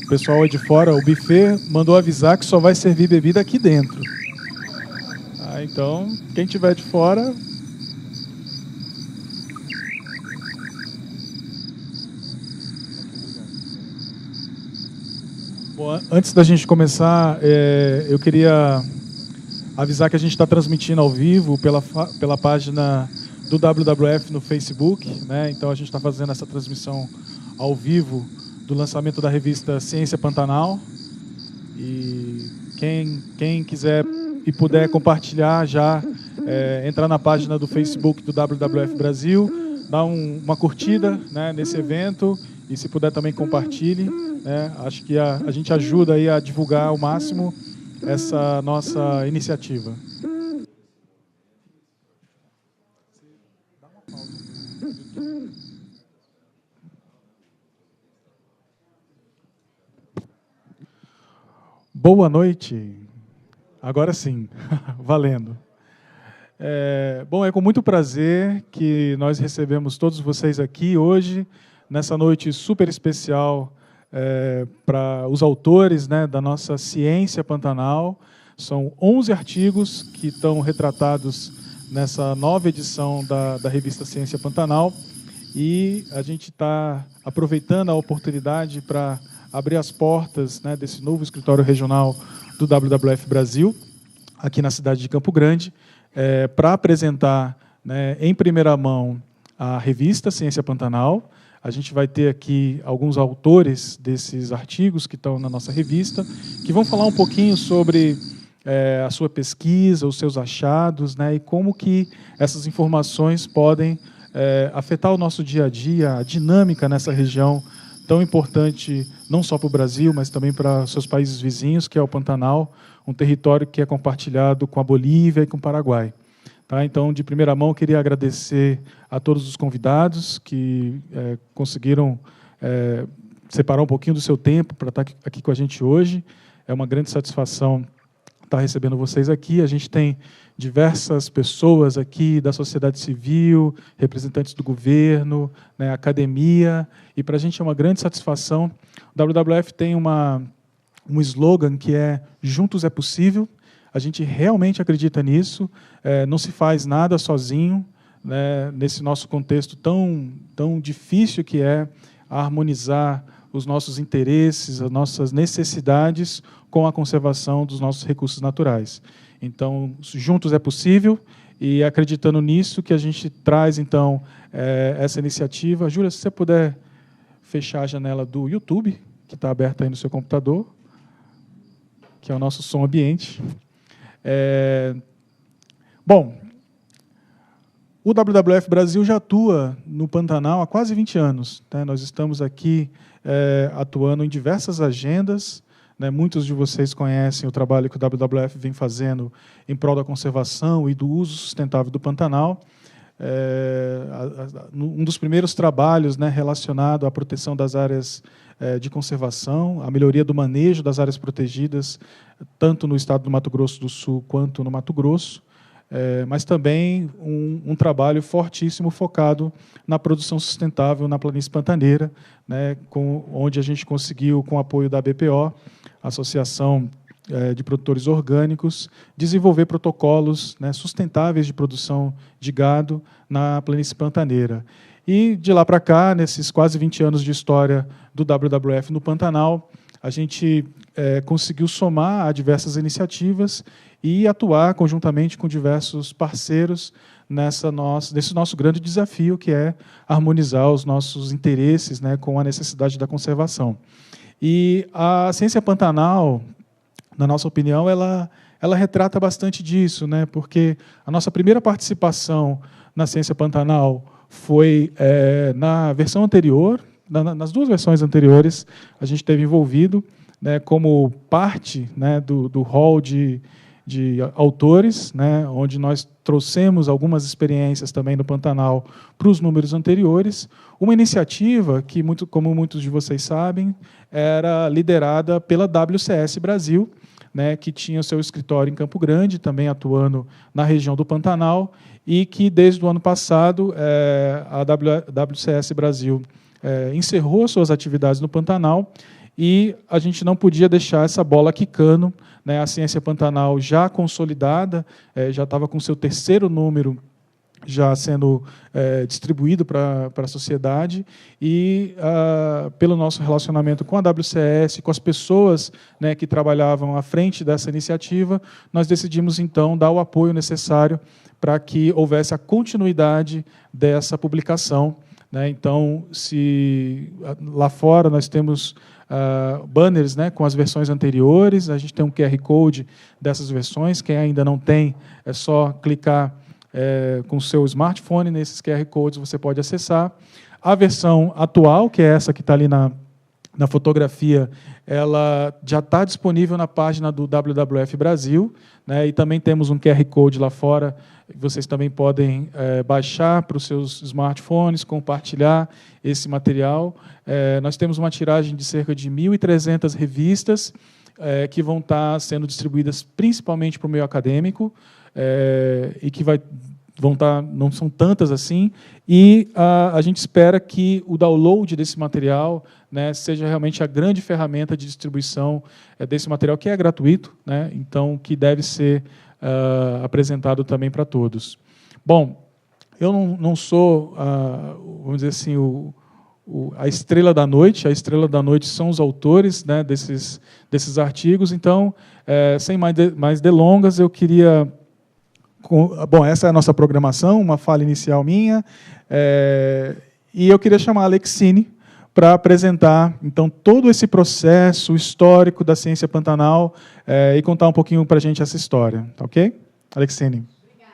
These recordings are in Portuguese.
O pessoal aí de fora, o buffet, mandou avisar que só vai servir bebida aqui dentro. Então, quem tiver de fora... Bom, antes da gente começar, eu queria avisar que a gente está transmitindo ao vivo pela página do WWF no Facebook, né? Então a gente está fazendo essa transmissão ao vivo do lançamento da revista Ciência Pantanal. E quem quiser e puder compartilhar já, entrar na página do Facebook do WWF Brasil, dar uma curtida, né, nesse evento, e se puder também compartilhe, né? Acho que a gente ajuda aí a divulgar ao máximo essa nossa iniciativa. Boa noite. Agora sim, valendo. Bom, é com muito prazer que nós recebemos todos vocês aqui hoje, nessa noite super especial para os autores, né, da nossa Ciência Pantanal. São 11 artigos que estão retratados nessa nova edição da revista Ciência Pantanal, e a gente está aproveitando a oportunidade para abrir as portas, né, desse novo escritório regional do WWF Brasil, aqui na cidade de Campo Grande, para apresentar, né, em primeira mão a revista Ciência Pantanal. A gente vai ter aqui alguns autores desses artigos que estão na nossa revista, que vão falar um pouquinho sobre a sua pesquisa, os seus achados, né, e como que essas informações podem afetar o nosso dia a dia, a dinâmica nessa região tão importante, não só para o Brasil, mas também para seus países vizinhos, que é o Pantanal, um território que é compartilhado com a Bolívia e com o Paraguai. Tá? Então, de primeira mão, queria agradecer a todos os convidados que conseguiram separar um pouquinho do seu tempo para estar aqui com a gente hoje. É uma grande satisfação estar recebendo vocês aqui. A gente tem diversas pessoas aqui da sociedade civil, representantes do governo, né, academia, e para a gente é uma grande satisfação. O WWF tem um slogan que é "Juntos é possível". A gente realmente acredita nisso, não se faz nada sozinho, né, nesse nosso contexto tão difícil que é harmonizar os nossos interesses, as nossas necessidades com a conservação dos nossos recursos naturais. Então, juntos é possível, e acreditando nisso que a gente traz, então, essa iniciativa. Júlia, se você puder fechar a janela do YouTube, que está aberta aí no seu computador, que é o nosso som ambiente. Bom, o WWF Brasil já atua no Pantanal há quase 20 anos. Né? Nós estamos aqui atuando em diversas agendas. Né? Muitos de vocês conhecem o trabalho que o WWF vem fazendo em prol da conservação e do uso sustentável do Pantanal. Um dos primeiros trabalhos, né, relacionado à proteção das áreas de conservação, a melhoria do manejo das áreas protegidas, tanto no estado do Mato Grosso do Sul quanto no Mato Grosso, mas também um trabalho fortíssimo focado na produção sustentável na planície pantaneira, né, onde a gente conseguiu, com o apoio da BPO, Associação de Produtores Orgânicos, desenvolver protocolos, né, sustentáveis de produção de gado na planície pantaneira. E, de lá para cá, nesses quase 20 anos de história do WWF no Pantanal, a gente conseguiu somar a diversas iniciativas e atuar conjuntamente com diversos parceiros nesse nosso grande desafio, que é harmonizar os nossos interesses, né, com a necessidade da conservação. E a Ciência Pantanal, na nossa opinião, ela retrata bastante disso, né, porque a nossa primeira participação na Ciência Pantanal foi na versão anterior, nas duas versões anteriores, a gente esteve envolvido, né, como parte, né, do hall de autores, né, onde nós trouxemos algumas experiências também no Pantanal para os números anteriores. Uma iniciativa que, como muitos de vocês sabem, era liderada pela WCS Brasil, né, que tinha seu escritório em Campo Grande, também atuando na região do Pantanal, e que, desde o ano passado, a WCS Brasil encerrou suas atividades no Pantanal e a gente não podia deixar essa bola quicando, né? A Ciência Pantanal já consolidada, já estava com seu terceiro número já sendo distribuído para a sociedade, e pelo nosso relacionamento com a WCS, com as pessoas, né, que trabalhavam à frente dessa iniciativa, nós decidimos, então, dar o apoio necessário para que houvesse a continuidade dessa publicação, né? Então, se lá fora nós temos banners, né, com as versões anteriores, a gente tem um QR Code dessas versões, quem ainda não tem, é só clicar com o seu smartphone, nesses QR Codes você pode acessar. A versão atual, que é essa que está ali na fotografia, ela já está disponível na página do WWF Brasil, né, e também temos um QR Code lá fora, vocês também podem baixar para os seus smartphones, compartilhar esse material. Nós temos uma tiragem de cerca de 1.300 revistas, que vão estar sendo distribuídas principalmente para o meio acadêmico, e que vão estar, não são tantas assim, e a gente espera que o download desse material, né, seja realmente a grande ferramenta de distribuição desse material, que é gratuito, né, então que deve ser apresentado também para todos. Bom, eu não sou, vamos dizer assim, a estrela da noite. A estrela da noite são os autores, né, desses artigos. Então, sem mais delongas, eu queria... Bom, essa é a nossa programação, uma fala inicial minha, e eu queria chamar a Alexine para apresentar, então, todo esse processo histórico da ciência Pantanal e contar um pouquinho para a gente essa história. Tá ok? Alexine. Obrigada,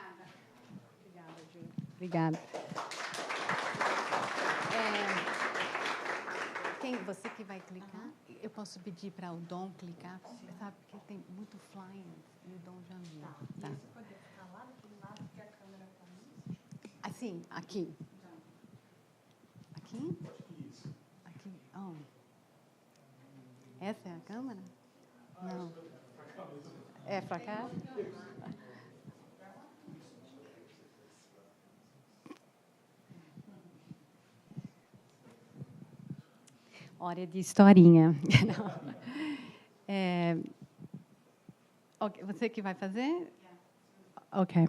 Ju. Obrigada. Você que vai clicar? Eu posso pedir para o Dom clicar? Você sabe que tem muito flyer e o Dom já viu. Tá. Assim, aqui. Aqui? Aqui. Oh. Essa é a câmera? Não. É para cá? Hora de historinha. Okay, você que vai fazer? Ok.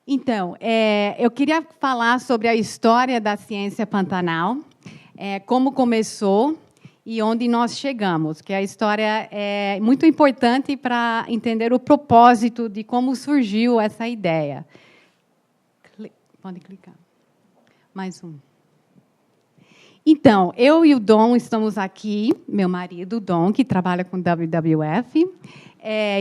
Então, eu queria falar sobre a história da ciência Pantanal, como começou e onde nós chegamos, que a história é muito importante para entender o propósito de como surgiu essa ideia. Pode clicar. Mais um. Então, eu e o Dom estamos aqui, meu marido, Dom, que trabalha com WWF,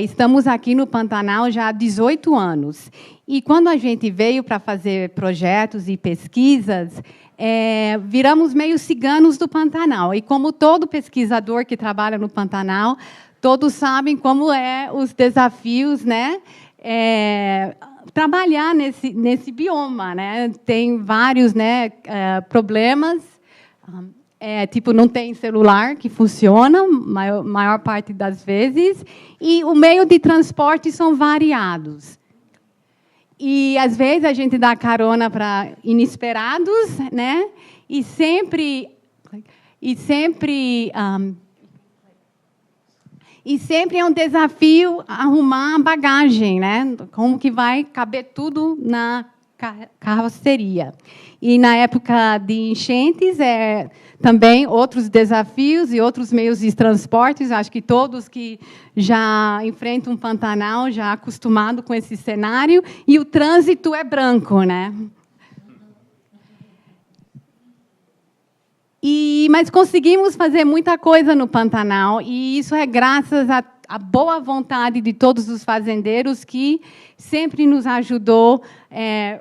estamos aqui no Pantanal já há 18 anos. E quando a gente veio para fazer projetos e pesquisas, viramos meio ciganos do Pantanal. E como todo pesquisador que trabalha no Pantanal, todos sabem como os desafios, né? Trabalhar nesse bioma, né? Tem vários, né, problemas. Tipo, não tem celular que funciona, maior parte das vezes, e o meio de transporte são variados. E, às vezes, a gente dá carona para inesperados, né? E sempre é um desafio arrumar a bagagem, né? Como que vai caber tudo na carroceria. E, na época de enchentes, também outros desafios e outros meios de transportes. Acho que todos que já enfrentam um Pantanal já acostumados com esse cenário. E o trânsito é branco, né? Mas conseguimos fazer muita coisa no Pantanal, e isso é graças à boa vontade de todos os fazendeiros, que sempre nos ajudou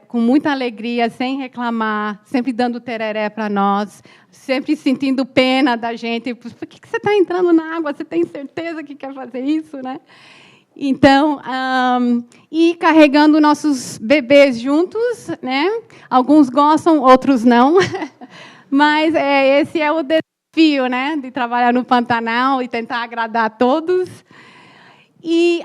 com muita alegria, sem reclamar, sempre dando tereré para nós, sempre sentindo pena da gente. Por que você está entrando na água? Você tem certeza que quer fazer isso, né? Então, e carregando nossos bebês juntos, né? Alguns gostam, outros não. Mas esse é o desafio, né, de trabalhar no Pantanal e tentar agradar a todos. E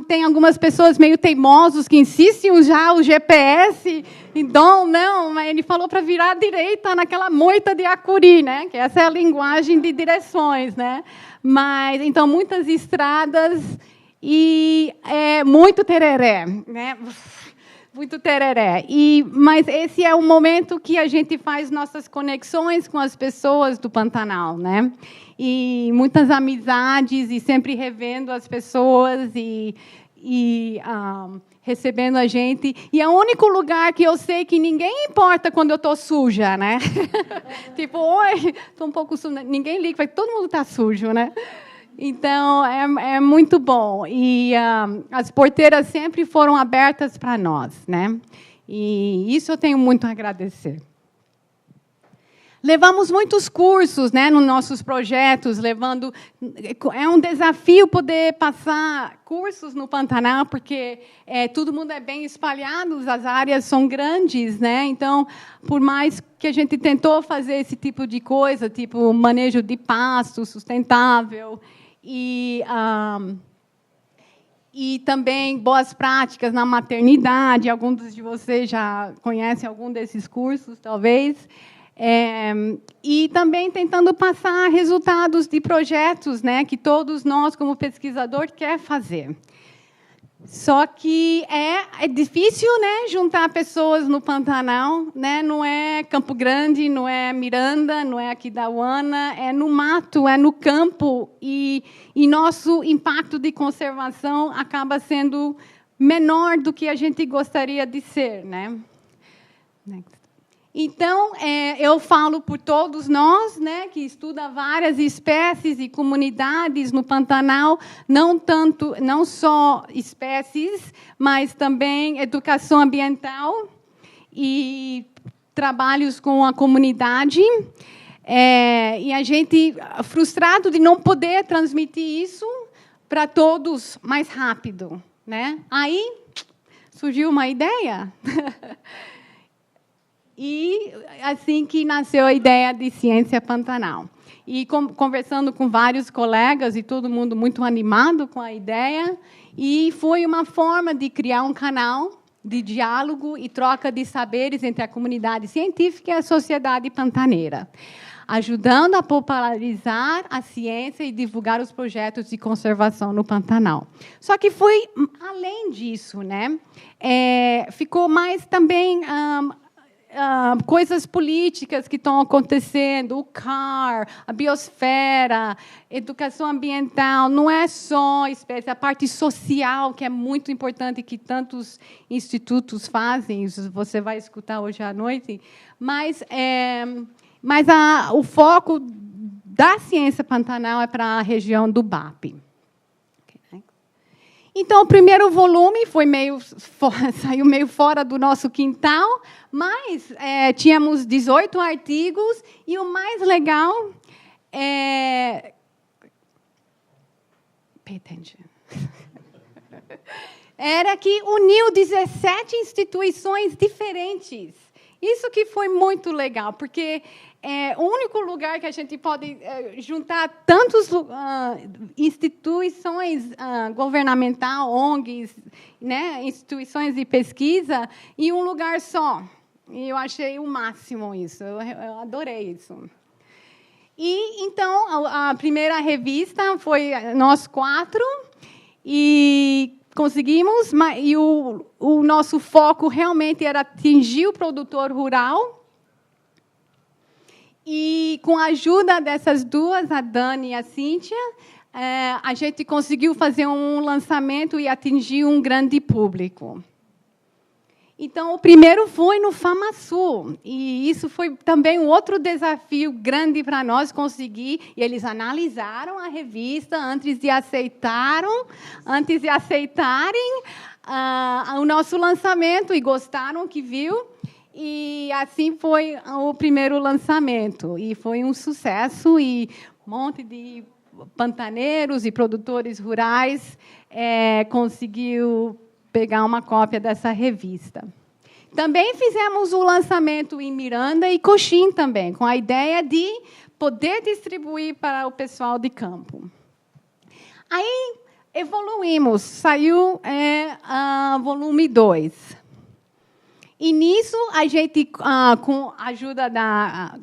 tem algumas pessoas meio teimosos que insistem em usar o GPS. Então, não, mas ele falou para virar à direita naquela moita de Acuri, né? Que essa é a linguagem de direções, né? Mas, então, muitas estradas e muito tereré, né? Muito tereré. Mas esse é o momento que a gente faz nossas conexões com as pessoas do Pantanal, né? E muitas amizades, e sempre revendo as pessoas e recebendo a gente. E é o único lugar que eu sei que ninguém importa quando eu estou suja, né? Tipo, oi, estou um pouco suja. Ninguém liga, todo mundo está sujo, né? Então, é muito bom. E as porteiras sempre foram abertas para nós, né? E isso eu tenho muito a agradecer. Levamos muitos cursos, né, nos nossos projetos, é um desafio poder passar cursos no Pantanal, porque todo mundo é bem espalhado, as áreas são grandes, né? Então, por mais que a gente tentou fazer esse tipo de coisa, tipo manejo de pasto sustentável, e também boas práticas na maternidade, alguns de vocês já conhecem algum desses cursos, talvez. E também tentando passar resultados de projetos, né, que todos nós, como pesquisador, quer fazer. Só que é difícil, né, juntar pessoas no Pantanal, né? Não é Campo Grande, não é Miranda, não é Aquidauana, é no mato, é no campo, e nosso impacto de conservação acaba sendo menor do que a gente gostaria de ser, né? Então, eu falo por todos nós, né, que estuda várias espécies e comunidades no Pantanal, não só espécies, mas também educação ambiental e trabalhos com a comunidade. E a gente, frustrado de não poder transmitir isso para todos mais rápido, né? Aí surgiu uma ideia. E assim que nasceu a ideia de Ciência Pantanal. E conversando com vários colegas, e todo mundo muito animado com a ideia, e foi uma forma de criar um canal de diálogo e troca de saberes entre a comunidade científica e a sociedade pantaneira, ajudando a popularizar a ciência e divulgar os projetos de conservação no Pantanal. Só que foi além disso, né? Ficou mais também coisas políticas que estão acontecendo, o CAR, a biosfera, educação ambiental, não é só espécie, a parte social, que é muito importante, que tantos institutos fazem, isso você vai escutar hoje à noite, mas o foco da Ciência Pantanal é para a região do BAP. Então, o primeiro volume saiu meio fora do nosso quintal, mas tínhamos 18 artigos, e o mais legal era que uniu 17 instituições diferentes. Isso que foi muito legal, porque o único lugar que a gente pode juntar tantas instituições governamentais, ONGs, né, instituições de pesquisa, em um lugar só. E eu achei o máximo isso, eu adorei isso. E, então, a primeira revista foi nós 4, e conseguimos, e o nosso foco realmente era atingir o produtor rural. E, com a ajuda dessas duas, a Dani e a Cíntia, a gente conseguiu fazer um lançamento e atingir um grande público. Então, o primeiro foi no FamaSul, e isso foi também um outro desafio grande para nós conseguir. E eles analisaram a revista antes de aceitarem o nosso lançamento, e gostaram que viu. E assim foi o primeiro lançamento. E foi um sucesso, e um monte de pantaneiros e produtores rurais conseguiu pegar uma cópia dessa revista. Também fizemos o lançamento em Miranda e Coxim também, com a ideia de poder distribuir para o pessoal de campo. Aí evoluímos. Saiu volume 2. E nisso, a gente, com a ajuda da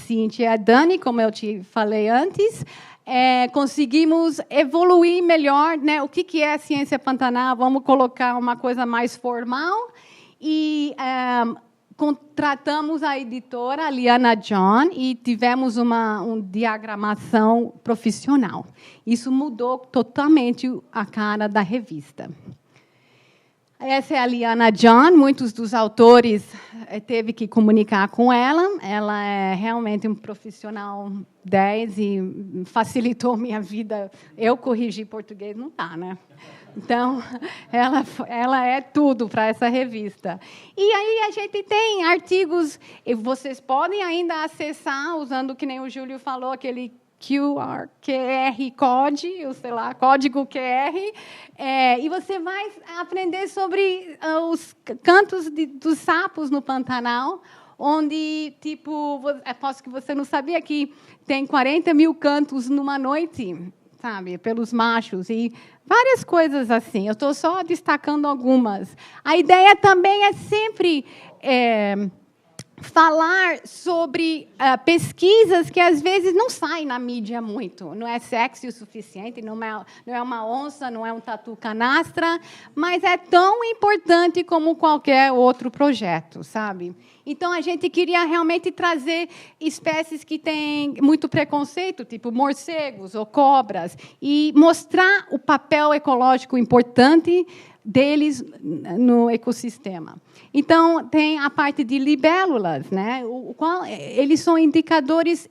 Cíntia e a Dani, como eu te falei antes, conseguimos evoluir melhor, né? O que é a ciência Pantanal? Vamos colocar uma coisa mais formal. E contratamos a editora, a Liana John, e tivemos uma diagramação profissional. Isso mudou totalmente a cara da revista. Essa é a Liana John. Muitos dos autores teve que comunicar com ela. Ela é realmente um profissional 10 e facilitou minha vida. Eu corrigi português, não dá, né? Então, ela é tudo para essa revista. E aí a gente tem artigos, e vocês podem ainda acessar, usando, que nem o Júlio falou, aquele QR Code, sei lá, código QR, e você vai aprender sobre os cantos dos sapos no Pantanal, onde, tipo, aposto que você não sabia que tem 40 mil cantos numa noite, sabe, pelos machos, e várias coisas assim. Eu estou só destacando algumas. A ideia também é sempre falar sobre pesquisas que, às vezes, não saem na mídia muito. Não é sexy o suficiente, não é uma onça, não é um tatu canastra, mas é tão importante como qualquer outro projeto, sabe? Então, a gente queria realmente trazer espécies que têm muito preconceito, tipo morcegos ou cobras, e mostrar o papel ecológico importante deles no ecossistema. Então, tem a parte de libélulas, né? Eles são indicadores,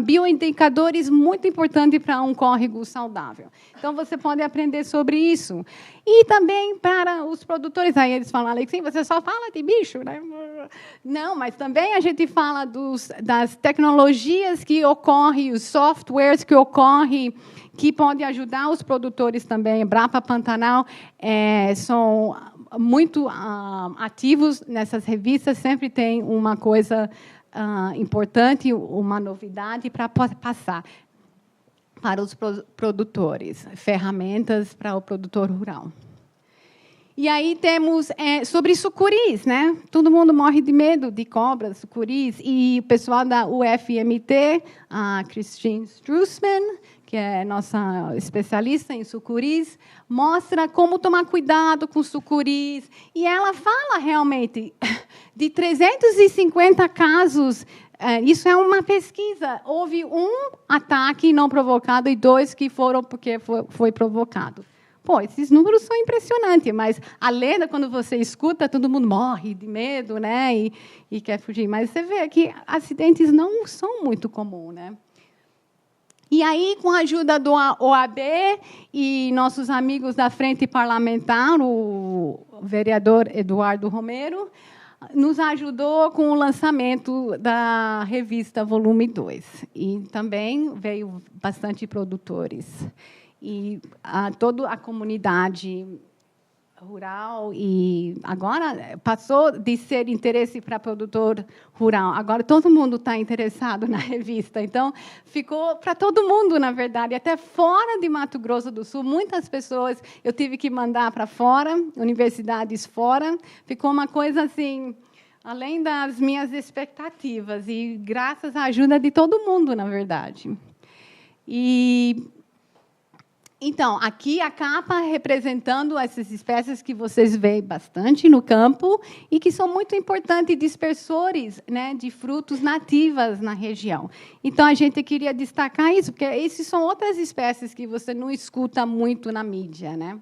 bioindicadores muito importantes para um córrego saudável. Então, você pode aprender sobre isso. E também para os produtores, aí eles falam, Alexim, você só fala de bicho, né? Não, mas também a gente fala das tecnologias que ocorrem, os softwares que ocorrem, que podem ajudar os produtores também. Embrapa Pantanal são muito ativos nessas revistas, sempre tem uma coisa importante, uma novidade para passar para os produtores, ferramentas para o produtor rural. E aí temos sobre sucuris, né? Todo mundo morre de medo de cobras, sucuris, e o pessoal da UFMT, a Christine Strussman, que é nossa especialista em sucuris, mostra como tomar cuidado com sucuris. E ela fala realmente de 350 casos. Isso é uma pesquisa. Houve um ataque não provocado e 2 que foram porque foi provocado. Pô, esses números são impressionantes, mas a lenda, quando você escuta, todo mundo morre de medo, né? E quer fugir. Mas você vê que acidentes não são muito comuns, né? E aí, com a ajuda do OAB e nossos amigos da Frente Parlamentar, o vereador Eduardo Romero, nos ajudou com o lançamento da revista Volume 2. E também veio bastante produtores. E toda a comunidade rural, e agora passou de ser interesse para produtor rural. Agora todo mundo está interessado na revista. Então, ficou para todo mundo, na verdade, até fora de Mato Grosso do Sul. Muitas pessoas eu tive que mandar para fora, universidades fora. Ficou uma coisa assim, além das minhas expectativas, e graças à ajuda de todo mundo, na verdade. Então, aqui a capa representando essas espécies que vocês veem bastante no campo e que são muito importantes dispersores, né, de frutos nativas na região. Então, a gente queria destacar isso, porque essas são outras espécies que você não escuta muito na mídia, né?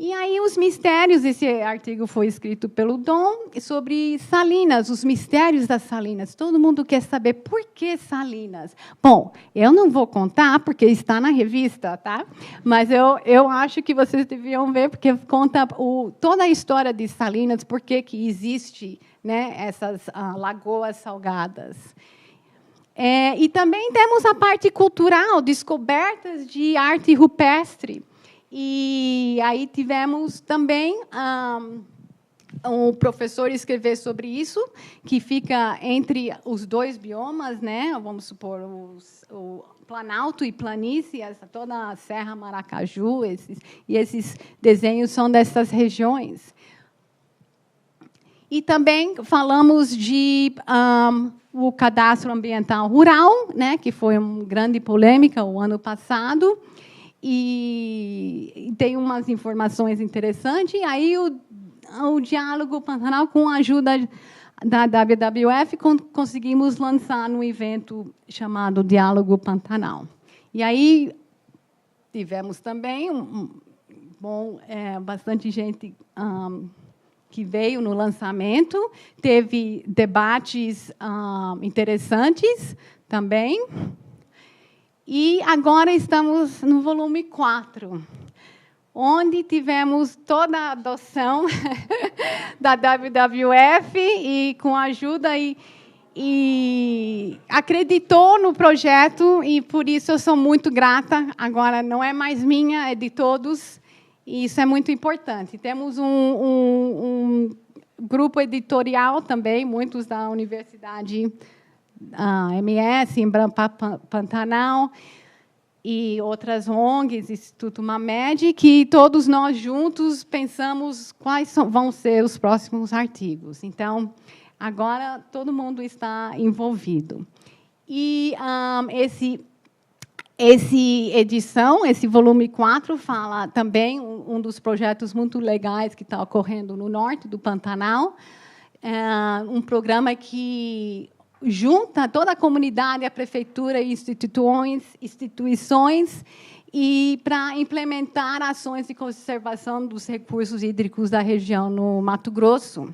E aí, os mistérios, esse artigo foi escrito pelo Dom, sobre salinas, os mistérios das salinas. Todo mundo quer saber por que salinas. Bom, eu não vou contar, porque está na revista, tá? Mas eu acho que vocês deviam ver, porque conta toda a história de salinas, por que existe, né, essas lagoas salgadas. E também temos a parte cultural, descobertas de arte rupestre. E aí tivemos também um professor escrever sobre isso, que fica entre os dois biomas, né? Vamos supor, o Planalto e Planície, toda a Serra Maracaju, esses desenhos são dessas regiões. E também falamos de o cadastro ambiental rural, né, que foi uma grande polêmica o ano passado, e tem umas informações interessantes. E aí o Diálogo Pantanal, com a ajuda da WWF, conseguimos lançar um evento chamado Diálogo Pantanal. E aí tivemos também bastante gente que veio no lançamento, teve debates interessantes também. E agora estamos no volume 4, onde tivemos toda a adoção da WWF e com a ajuda e acreditou no projeto, e por isso eu sou muito grata. Agora não é mais minha, é de todos. E isso é muito importante. Temos um grupo editorial também, muitos da Universidade MS, Embrapa Pantanal, e outras ONGs, Instituto Mamed, que todos nós juntos pensamos quais vão ser os próximos artigos. Então, agora todo mundo está envolvido. E esse volume 4 fala também um dos projetos muito legais que está ocorrendo no norte do Pantanal, um programa que junta toda a comunidade, a prefeitura e instituições e para implementar ações de conservação dos recursos hídricos da região no Mato Grosso,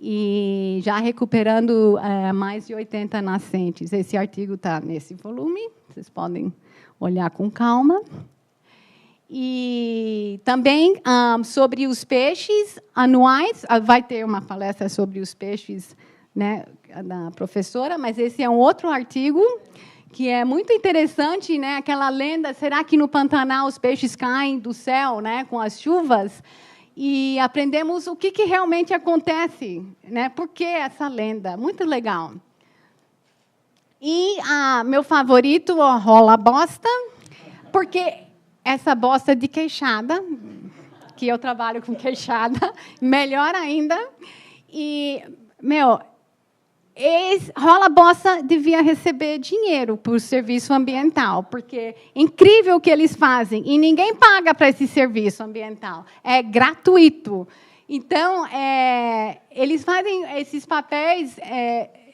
e já recuperando mais de 80 nascentes. Esse artigo está nesse volume, vocês podem olhar com calma. E também sobre os peixes anuais, vai ter uma palestra sobre os peixes, né, da professora, mas esse é um outro artigo que é muito interessante, né? Aquela lenda, será que no Pantanal os peixes caem do céu, né, com as chuvas? E aprendemos o que realmente acontece, né? Por que essa lenda? Muito legal. E meu favorito, a rola bosta, porque essa bosta de queixada, que eu trabalho com queixada, melhor ainda. E, rola bosta devia receber dinheiro por serviço ambiental, porque é incrível o que eles fazem, e ninguém paga para esse serviço ambiental, é gratuito. Então, eles fazem esses papéis,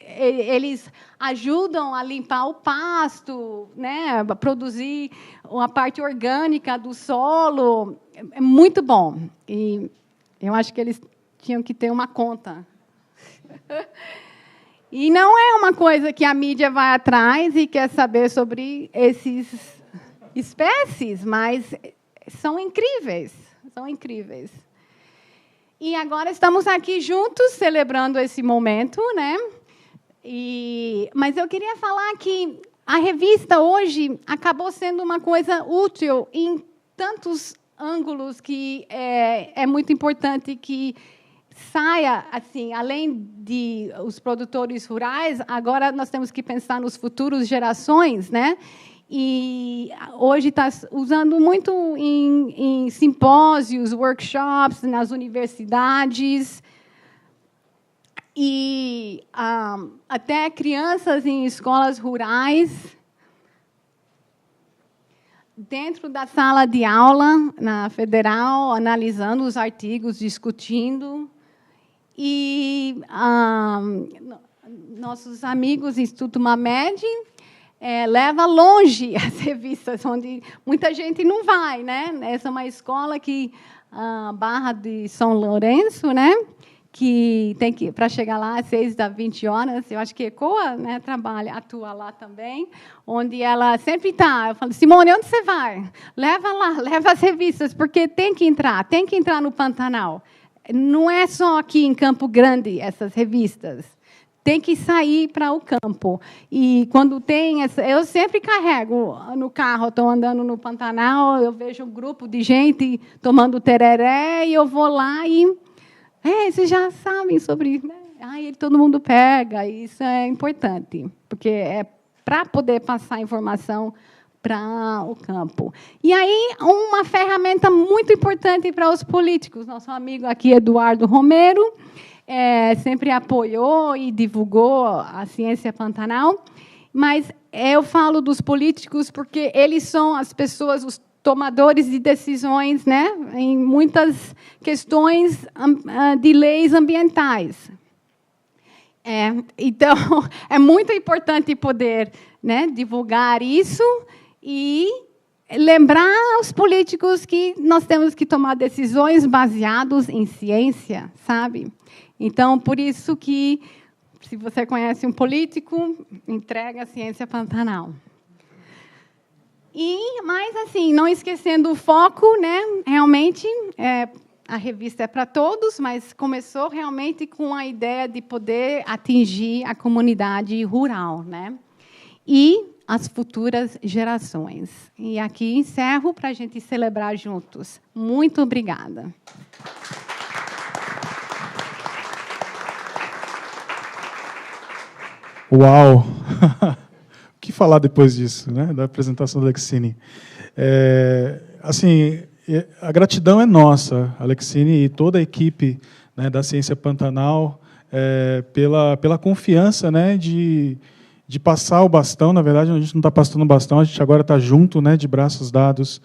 eles ajudam a limpar o pasto, né, a produzir a parte orgânica do solo, é muito bom. E eu acho que eles tinham que ter uma conta. E não é uma coisa que a mídia vai atrás e quer saber sobre essas espécies, mas são incríveis, são incríveis. E agora estamos aqui juntos, celebrando esse momento, né? Mas eu queria falar que a revista hoje acabou sendo uma coisa útil em tantos ângulos que é muito importante que saia, assim, além de os produtores rurais, agora nós temos que pensar nos futuros gerações, né? E hoje está usando muito em simpósios, workshops, nas universidades, e até crianças em escolas rurais, dentro da sala de aula, na Federal, analisando os artigos, discutindo. E nossos amigos do Instituto Mamed leva longe as revistas, onde muita gente não vai, né? Essa é uma escola que Barra de São Lourenço, né? Que tem que, para chegar lá às 6h20, eu acho que ECOA, né, atua lá também, onde ela sempre está. Eu falo, Simone, onde você vai? Leva lá, leva as revistas, porque tem que entrar no Pantanal. Não é só aqui em Campo Grande essas revistas. Tem que sair para o campo. E quando tem eu sempre carrego no carro, estou andando no Pantanal, eu vejo um grupo de gente tomando tereré, e eu vou lá e vocês já sabem sobre... Né? Todo mundo pega, e isso é importante, porque é para poder passar informação para o campo. E aí, uma ferramenta muito importante para os políticos. Nosso amigo aqui, Eduardo Romero, sempre apoiou e divulgou a ciência Pantanal, mas eu falo dos políticos porque eles são as pessoas, os tomadores de decisões, né, em muitas questões de leis ambientais. Então, é muito importante poder, né, divulgar isso e lembrar aos políticos que nós temos que tomar decisões baseadas em ciência, sabe? Então, por isso que, se você conhece um político, entrega a ciência Pantanal. Mas, assim, não esquecendo o foco, né? Realmente, a revista é para todos, mas começou realmente com a ideia de poder atingir a comunidade rural, né? E as futuras gerações. E aqui encerro para a gente celebrar juntos. Muito obrigada. Uau! O que falar depois disso, né? Da apresentação da Alexine? Assim, a gratidão é nossa, Alexine e toda a equipe, né, da Ciência Pantanal, pela confiança, né, de passar o bastão. Na verdade, a gente não está passando o bastão, a gente agora está junto, né, de braços dados,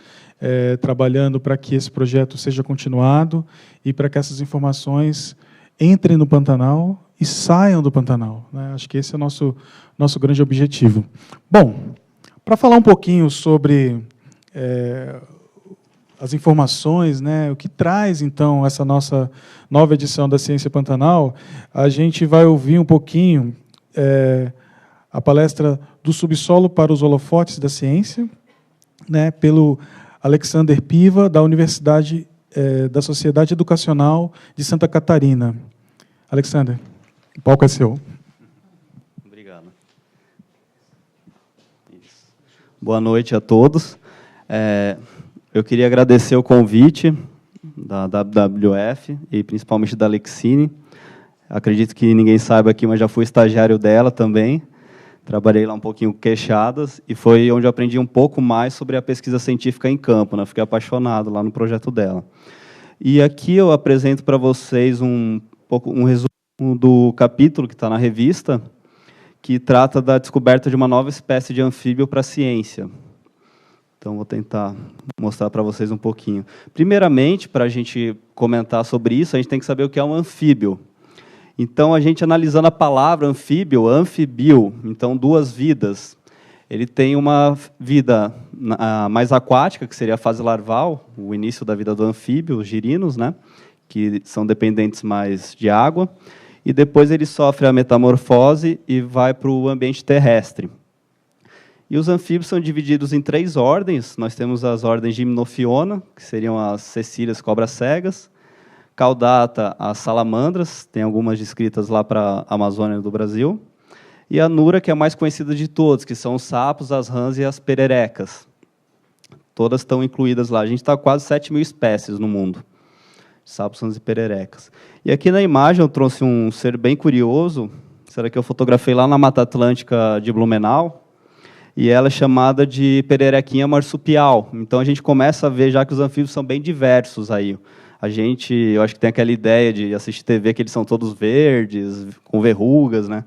trabalhando para que esse projeto seja continuado e para que essas informações entrem no Pantanal e saiam do Pantanal, né? Acho que esse é o nosso grande objetivo. Bom, para falar um pouquinho sobre as informações, né, o que traz, então, essa nossa nova edição da Ciência Pantanal, a gente vai ouvir um pouquinho a palestra do Subsolo para os Holofotes da Ciência, né, pelo Alexander Piva, da Universidade da Sociedade Educacional de Santa Catarina. Alexander, o palco é seu. Obrigado. Isso. Boa noite a todos. Eu queria agradecer o convite da WWF e principalmente da Alexine. Acredito que ninguém saiba aqui, mas já fui estagiário dela também. Trabalhei lá um pouquinho com queixadas e foi onde eu aprendi um pouco mais sobre a pesquisa científica em campo, né? Fiquei apaixonado lá no projeto dela. E aqui eu apresento para vocês um resumo do capítulo que está na revista, que trata da descoberta de uma nova espécie de anfíbio para a ciência. Então, vou tentar mostrar para vocês um pouquinho. Primeiramente, para a gente comentar sobre isso, a gente tem que saber o que é um anfíbio. Então, a gente analisando a palavra anfíbio, anfibio, então, duas vidas. Ele tem uma vida mais aquática, que seria a fase larval, o início da vida do anfíbio, os girinos, né, que são dependentes mais de água, e depois ele sofre a metamorfose e vai para o ambiente terrestre. E os anfíbios são divididos em 3 ordens. Nós temos as ordens Gymnophiona, que seriam as cecílias cobras cegas, Caudata, as salamandras, tem algumas descritas lá para a Amazônia do Brasil, e a Nura, que é a mais conhecida de todos, que são os sapos, as rãs e as pererecas. Todas estão incluídas lá. A gente está com quase 7.000 espécies no mundo, sapos, rãs e pererecas. E aqui na imagem eu trouxe um ser bem curioso, será que eu fotografei lá na Mata Atlântica de Blumenau, e ela é chamada de pererequinha marsupial. Então a gente começa a ver já que os anfíbios são bem diversos aí. Eu acho que tem aquela ideia de assistir TV que eles são todos verdes, com verrugas, né?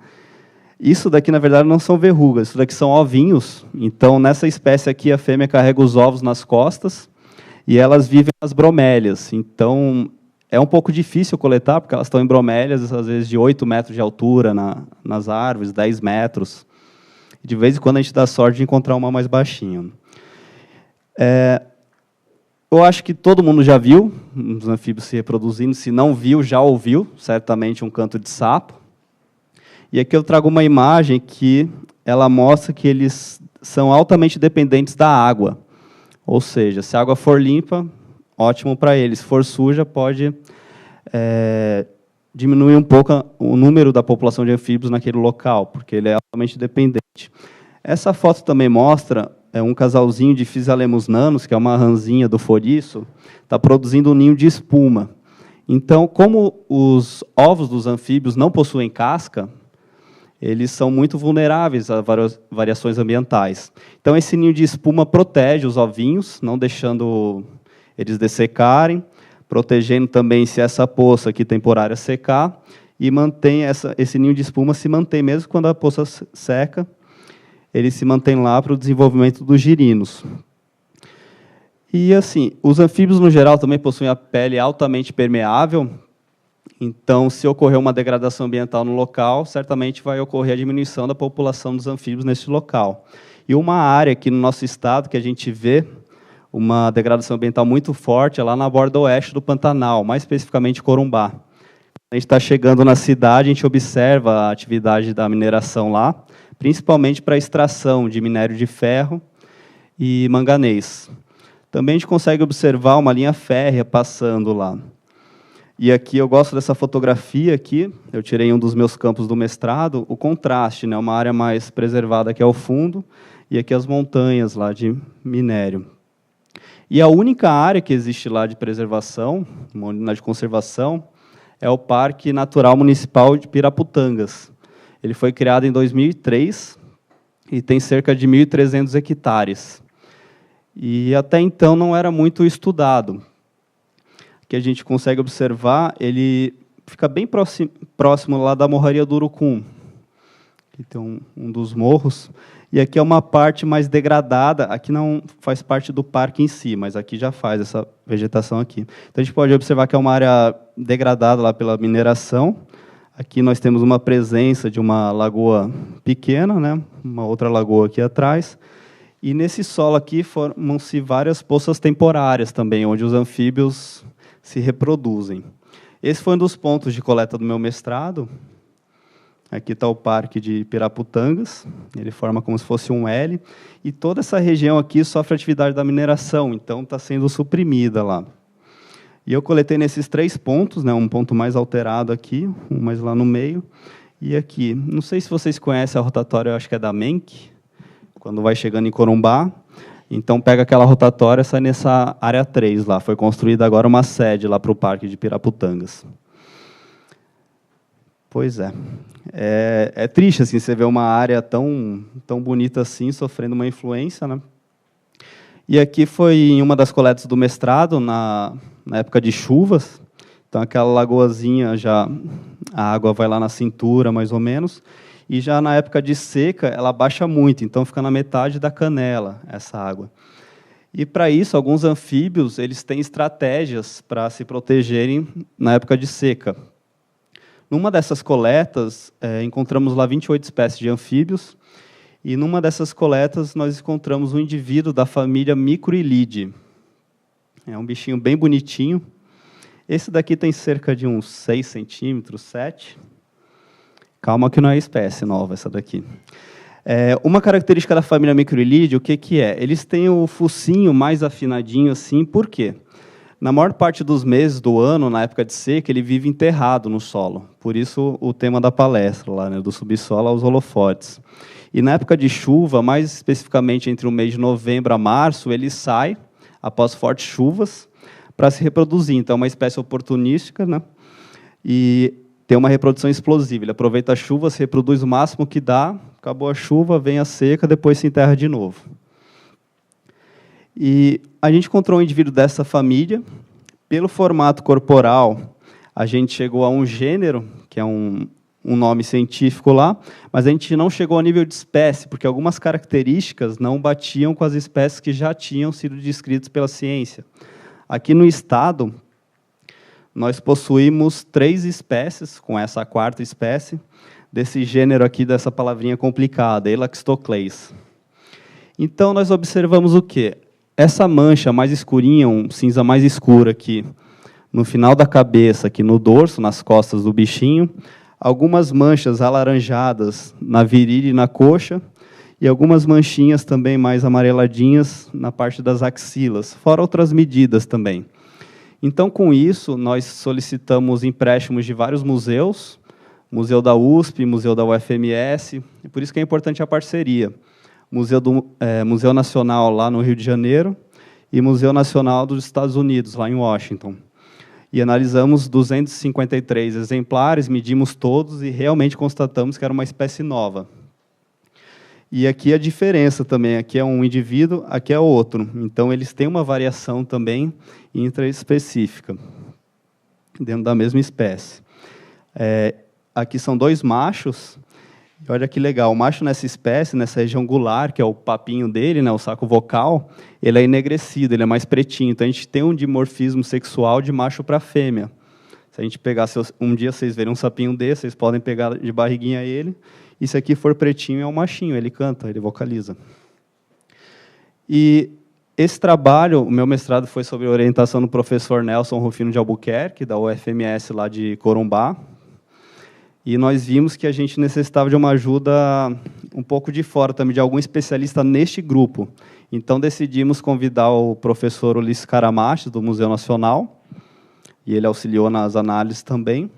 Isso daqui, na verdade, não são verrugas, isso daqui são ovinhos. Então, nessa espécie aqui, a fêmea carrega os ovos nas costas e elas vivem nas bromélias. Então, é um pouco difícil coletar, porque elas estão em bromélias, às vezes, de 8 metros de altura nas árvores, 10 metros. De vez em quando, a gente dá sorte de encontrar uma mais baixinha. Eu acho que todo mundo já viu os anfíbios se reproduzindo. Se não viu, já ouviu, certamente, um canto de sapo. E aqui eu trago uma imagem que ela mostra que eles são altamente dependentes da água. Ou seja, se a água for limpa, ótimo para eles. Se for suja, pode diminuir um pouco o número da população de anfíbios naquele local, porque ele é altamente dependente. Essa foto também mostra um casalzinho de Physalemmus nanus, que é uma rãzinha do Foriço, está produzindo um ninho de espuma. Então, como os ovos dos anfíbios não possuem casca, eles são muito vulneráveis a variações ambientais. Então, esse ninho de espuma protege os ovinhos, não deixando eles dessecarem, protegendo também se essa poça aqui temporária secar, e mantém esse ninho de espuma se mantém, mesmo quando a poça seca, ele se mantém lá para o desenvolvimento dos girinos. E, assim, os anfíbios, no geral, também possuem a pele altamente permeável. Então, se ocorrer uma degradação ambiental no local, certamente vai ocorrer a diminuição da população dos anfíbios nesse local. E uma área aqui no nosso estado que a gente vê uma degradação ambiental muito forte é lá na borda oeste do Pantanal, mais especificamente Corumbá. A gente está chegando na cidade, a gente observa a atividade da mineração lá, principalmente para a extração de minério de ferro e manganês. Também a gente consegue observar uma linha férrea passando lá. E aqui eu gosto dessa fotografia aqui, eu tirei em um dos meus campos do mestrado, o contraste, né, uma área mais preservada aqui ao fundo, e aqui as montanhas lá de minério. E a única área que existe lá de preservação, uma unidade de conservação, é o Parque Natural Municipal de Piraputangas. Ele foi criado em 2003 e tem cerca de 1.300 hectares. E até então não era muito estudado. Que a gente consegue observar, ele fica bem próximo lá da Morraria do Urucum. Aqui tem um dos morros. E aqui é uma parte mais degradada. Aqui não faz parte do parque em si, mas aqui já faz essa vegetação aqui. Então, a gente pode observar que é uma área degradada lá pela mineração. Aqui nós temos uma presença de uma lagoa pequena, né? Uma outra lagoa aqui atrás. E nesse solo aqui formam-se várias poças temporárias também, onde os anfíbios se reproduzem. Esse foi um dos pontos de coleta do meu mestrado. Aqui está o Parque de Piraputangas, ele forma como se fosse um L, e toda essa região aqui sofre atividade da mineração, então está sendo suprimida lá. E eu coletei nesses 3 pontos, né, um ponto mais alterado aqui, um mais lá no meio, e aqui. Não sei se vocês conhecem a rotatória, eu acho que é da MENC, quando vai chegando em Corumbá. Então, pega aquela rotatória, sai nessa área 3 lá. Foi construída agora uma sede lá para o Parque de Piraputangas. Pois é. É triste assim, você ver uma área tão bonita assim, sofrendo uma influência, né? E aqui foi em uma das coletas do mestrado, na época de chuvas. Então, aquela lagoazinha, já a água vai lá na cintura, mais ou menos. E já na época de seca, ela baixa muito, então fica na metade da canela, essa água. E, para isso, alguns anfíbios eles têm estratégias para se protegerem na época de seca. Numa dessas coletas, encontramos lá 28 espécies de anfíbios, e numa dessas coletas nós encontramos um indivíduo da família Microilidae. É um bichinho bem bonitinho. Esse daqui tem cerca de uns 6 centímetros, 7. Calma que não é espécie nova essa daqui. Uma característica da família Microilidae, o que é? Eles têm o focinho mais afinadinho assim, por quê? Na maior parte dos meses do ano, na época de seca, ele vive enterrado no solo. Por isso o tema da palestra, lá, né, do subsolo aos holofotes. E na época de chuva, mais especificamente entre o mês de novembro a março, ele sai, após fortes chuvas, para se reproduzir. Então, é uma espécie oportunística, né? E tem uma reprodução explosiva. Ele aproveita a chuva, se reproduz o máximo que dá, acabou a chuva, vem a seca, depois se enterra de novo. E a gente encontrou um indivíduo dessa família. Pelo formato corporal, a gente chegou a um gênero, que é um nome científico lá, mas a gente não chegou a nível de espécie, porque algumas características não batiam com as espécies que já tinham sido descritas pela ciência. Aqui no estado, nós possuímos 3 espécies, com essa 4ª espécie, desse gênero aqui, dessa palavrinha complicada, Elaxtocles. Então, nós observamos o quê? Essa mancha mais escurinha, um cinza mais escuro aqui, no final da cabeça, aqui no dorso, nas costas do bichinho, algumas manchas alaranjadas na virilha e na coxa, e algumas manchinhas também mais amareladinhas na parte das axilas, fora outras medidas também. Então, com isso, nós solicitamos empréstimos de vários museus, Museu da USP, Museu da UFMS, e por isso que é importante a parceria. Museu Nacional, lá no Rio de Janeiro, e Museu Nacional dos Estados Unidos, lá em Washington. E analisamos 253 exemplares, medimos todos e realmente constatamos que era uma espécie nova. E aqui a diferença também, aqui é um indivíduo, aqui é outro. Então, eles têm uma variação também intraespecífica, dentro da mesma espécie. Aqui são 2 machos. Olha que legal, o macho nessa espécie, nessa região gular, que é o papinho dele, né, o saco vocal, ele é enegrecido, ele é mais pretinho. Então, a gente tem um dimorfismo sexual de macho para fêmea. Se a gente pegar, um dia vocês verem um sapinho desse, vocês podem pegar de barriguinha ele, e se aqui for pretinho, é um machinho, ele canta, ele vocaliza. E esse trabalho, o meu mestrado foi sobre orientação do professor Nelson Rufino de Albuquerque, da UFMS lá de Corumbá, e nós vimos que a gente necessitava de uma ajuda um pouco de fora também, de algum especialista neste grupo. Então, decidimos convidar o professor Ulisses Caramaches, do Museu Nacional, e ele auxiliou nas análises também.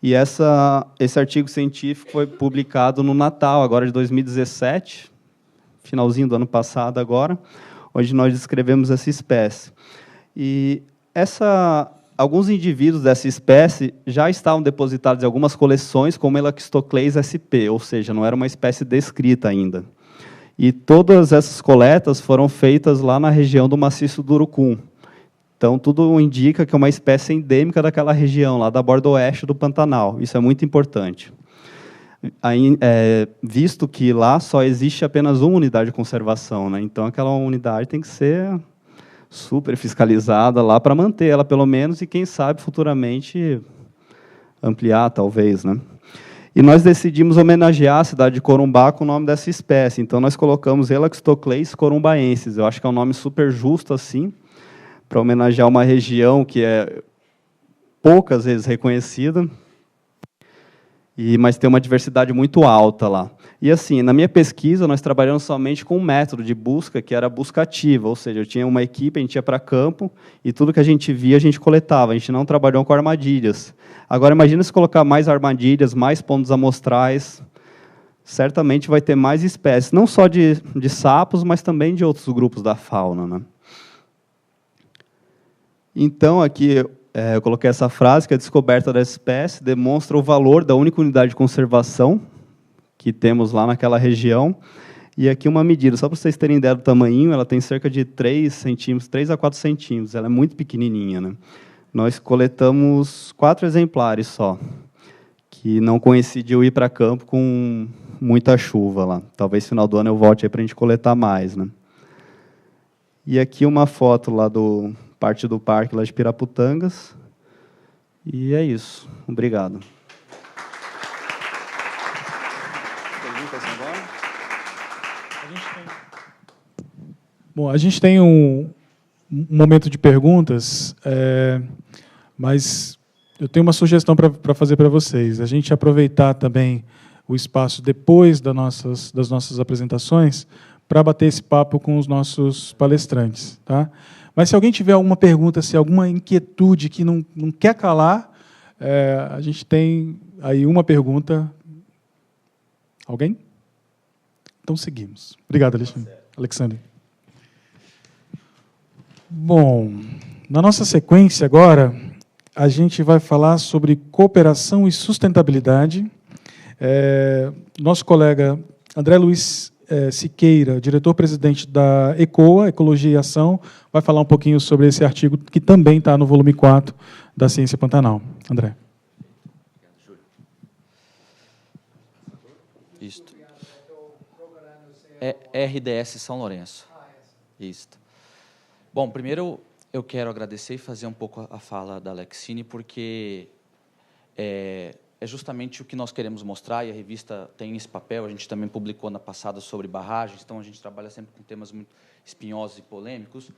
E esse artigo científico foi publicado no Natal, agora de 2017, finalzinho do ano passado agora, onde nós descrevemos essa espécie. E alguns indivíduos dessa espécie já estavam depositados em algumas coleções, como Elaxtocles sp, ou seja, não era uma espécie descrita ainda. E todas essas coletas foram feitas lá na região do maciço do Urucum. Então, tudo indica que é uma espécie endêmica daquela região, lá da borda oeste do Pantanal. Isso é muito importante. Visto que lá só existe apenas uma unidade de conservação, né? Então, aquela unidade tem que ser super fiscalizada lá para manter ela, pelo menos, e, quem sabe, futuramente ampliar, talvez, né? E nós decidimos homenagear a cidade de Corumbá com o nome dessa espécie. Então, nós colocamos Elaxtocles corumbaensis. Eu acho que é um nome super justo, assim, para homenagear uma região que é poucas vezes reconhecida, mas tem uma diversidade muito alta lá. E, assim, na minha pesquisa, nós trabalhamos somente com um método de busca, que era a busca ativa, ou seja, eu tinha uma equipe, a gente ia para campo, e tudo que a gente via, a gente coletava, a gente não trabalhou com armadilhas. Agora, imagina se colocar mais armadilhas, mais pontos amostrais, certamente vai ter mais espécies, não só de sapos, mas também de outros grupos da fauna, né? Então, aqui eu coloquei essa frase, que a descoberta da espécie demonstra o valor da única unidade de conservação que temos lá naquela região. E aqui uma medida, só para vocês terem ideia do tamanho, ela tem cerca de 3 centímetros, 3 a 4 centímetros, ela é muito pequenininha, né? Nós coletamos 4 exemplares só, que não coincidiu ir para campo com muita chuva lá. Talvez no final do ano eu volte para a gente coletar mais, né? E aqui uma foto lá parte do parque lá de Piraputangas. E é isso. Obrigado. Bom, a gente tem um momento de perguntas, mas eu tenho uma sugestão para fazer para vocês. A gente aproveitar também o espaço depois das nossas apresentações para bater esse papo com os nossos palestrantes, tá? Mas se alguém tiver alguma pergunta, se alguma inquietude que não quer calar, a gente tem aí uma pergunta. Alguém? Então seguimos. Obrigado, Alexandre. Bom, na nossa sequência agora, a gente vai falar sobre cooperação e sustentabilidade. Nosso colega André Luiz Siqueira, diretor-presidente da ECOA, Ecologia e Ação, vai falar um pouquinho sobre esse artigo que também está no volume 4 da Ciência Pantanal. André. Isto. É RDS São Lourenço. Isto. Bom, primeiro eu quero agradecer e fazer um pouco a fala da Alexine, porque é justamente o que nós queremos mostrar, e a revista tem esse papel. A gente também publicou na passada sobre barragens, então a gente trabalha sempre com temas muito espinhosos e polêmicos,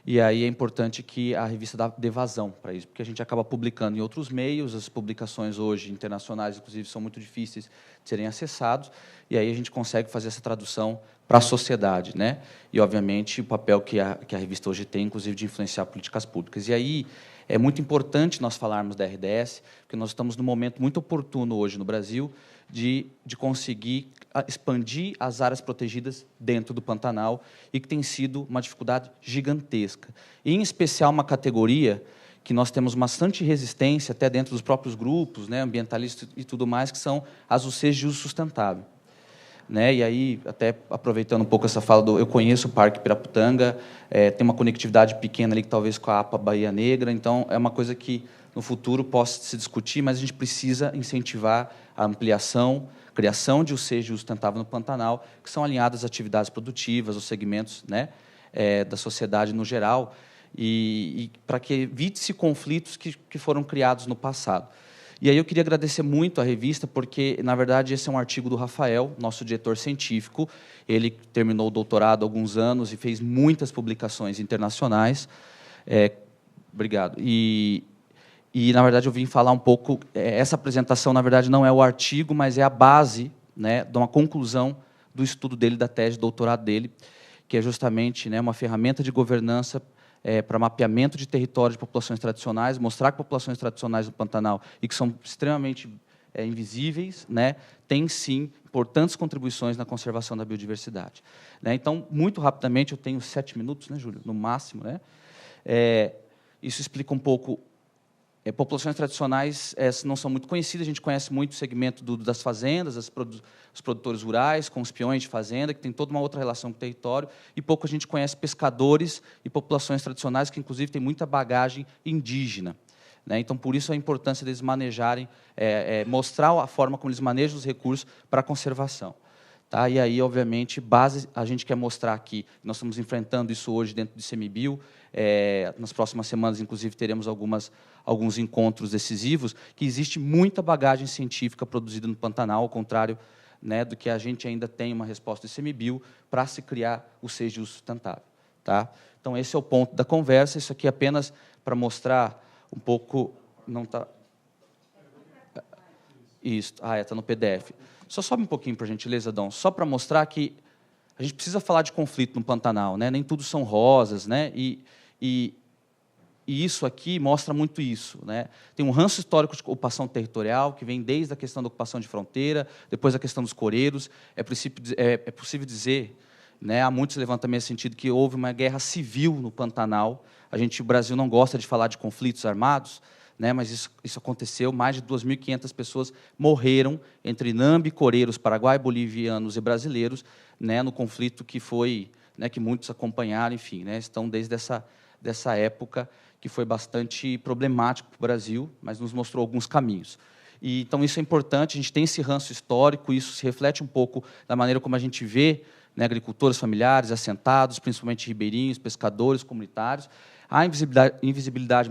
e aí é importante que a revista dê vazão para isso, porque a gente acaba publicando em outros meios, as publicações hoje internacionais, inclusive, são muito difíceis de serem acessados, e aí a gente consegue fazer essa tradução para a sociedade, né? E, obviamente, o papel que a revista hoje tem, inclusive, de influenciar políticas públicas. E aí é muito importante nós falarmos da RDS, porque nós estamos num momento muito oportuno hoje no Brasil de conseguir expandir as áreas protegidas dentro do Pantanal, e que tem sido uma dificuldade gigantesca. E, em especial, uma categoria que nós temos bastante resistência, até dentro dos próprios grupos, né, ambientalistas e tudo mais, que são as UCs de uso sustentável. Né, e aí, até aproveitando um pouco essa fala, eu conheço o Parque Piraputanga, tem uma conectividade pequena ali, talvez com a APA Bahia Negra, então é uma coisa que, no futuro, possa se discutir, mas a gente precisa incentivar a ampliação, criação de UCs de uso sustentável no Pantanal, que são alinhadas às atividades produtivas, aos segmentos, né, da sociedade no geral, e para que evite-se conflitos que foram criados no passado. E aí eu queria agradecer muito a revista, porque, na verdade, esse é um artigo do Rafael, nosso diretor científico. Ele terminou o doutorado há alguns anos e fez muitas publicações internacionais. Obrigado. E, na verdade, eu vim falar um pouco... essa apresentação, na verdade, não é o artigo, mas é a base, né, de uma conclusão do estudo dele, da tese de doutorado dele, que é justamente, né, uma ferramenta de governança para mapeamento de territórios de populações tradicionais, mostrar que populações tradicionais do Pantanal, e que são extremamente invisíveis, né, têm, sim, importantes contribuições na conservação da biodiversidade. Né? Então, muito rapidamente, eu tenho 7 minutos, né, Júlio, no máximo, né? Isso explica um pouco... populações tradicionais não são muito conhecidas, a gente conhece muito o segmento das fazendas, os produtores rurais, com os peões de fazenda, que tem toda uma outra relação com o território, e pouco a gente conhece pescadores e populações tradicionais, que, inclusive, têm muita bagagem indígena. Né? Então, por isso, a importância deles manejarem, mostrar a forma como eles manejam os recursos para a conservação. Tá? E aí, obviamente, base, a gente quer mostrar aqui, nós estamos enfrentando isso hoje dentro do ICMBio, nas próximas semanas, inclusive, teremos alguns encontros decisivos, que existe muita bagagem científica produzida no Pantanal, ao contrário, né, do que a gente ainda tem uma resposta do ICMBio para se criar o UCs de uso sustentável. Tá? Então, esse é o ponto da conversa, isso aqui é apenas para mostrar um pouco... Não está... Isso, está no PDF. Só sobe um pouquinho, por gentileza, Dom, só para mostrar que a gente precisa falar de conflito no Pantanal, né? Nem tudo são rosas, né? E isso aqui mostra muito isso, né? Tem um ranço histórico de ocupação territorial, que vem desde a questão da ocupação de fronteira, depois a questão dos coreiros. É possível dizer, né, há muitos levantamentos nesse sentido, que houve uma guerra civil no Pantanal. O Brasil não gosta de falar de conflitos armados, né, mas isso aconteceu, mais de 2.500 pessoas morreram entre Nambi, coreiros, paraguai, bolivianos e brasileiros, né, no conflito que foi, né, que muitos acompanharam, enfim, né, estão desde dessa época, que foi bastante problemático para o Brasil, mas nos mostrou alguns caminhos. Então, isso é importante, a gente tem esse ranço histórico, isso se reflete um pouco da maneira como a gente vê, né, agricultores familiares, assentados, principalmente ribeirinhos, pescadores, comunitários. A invisibilidade,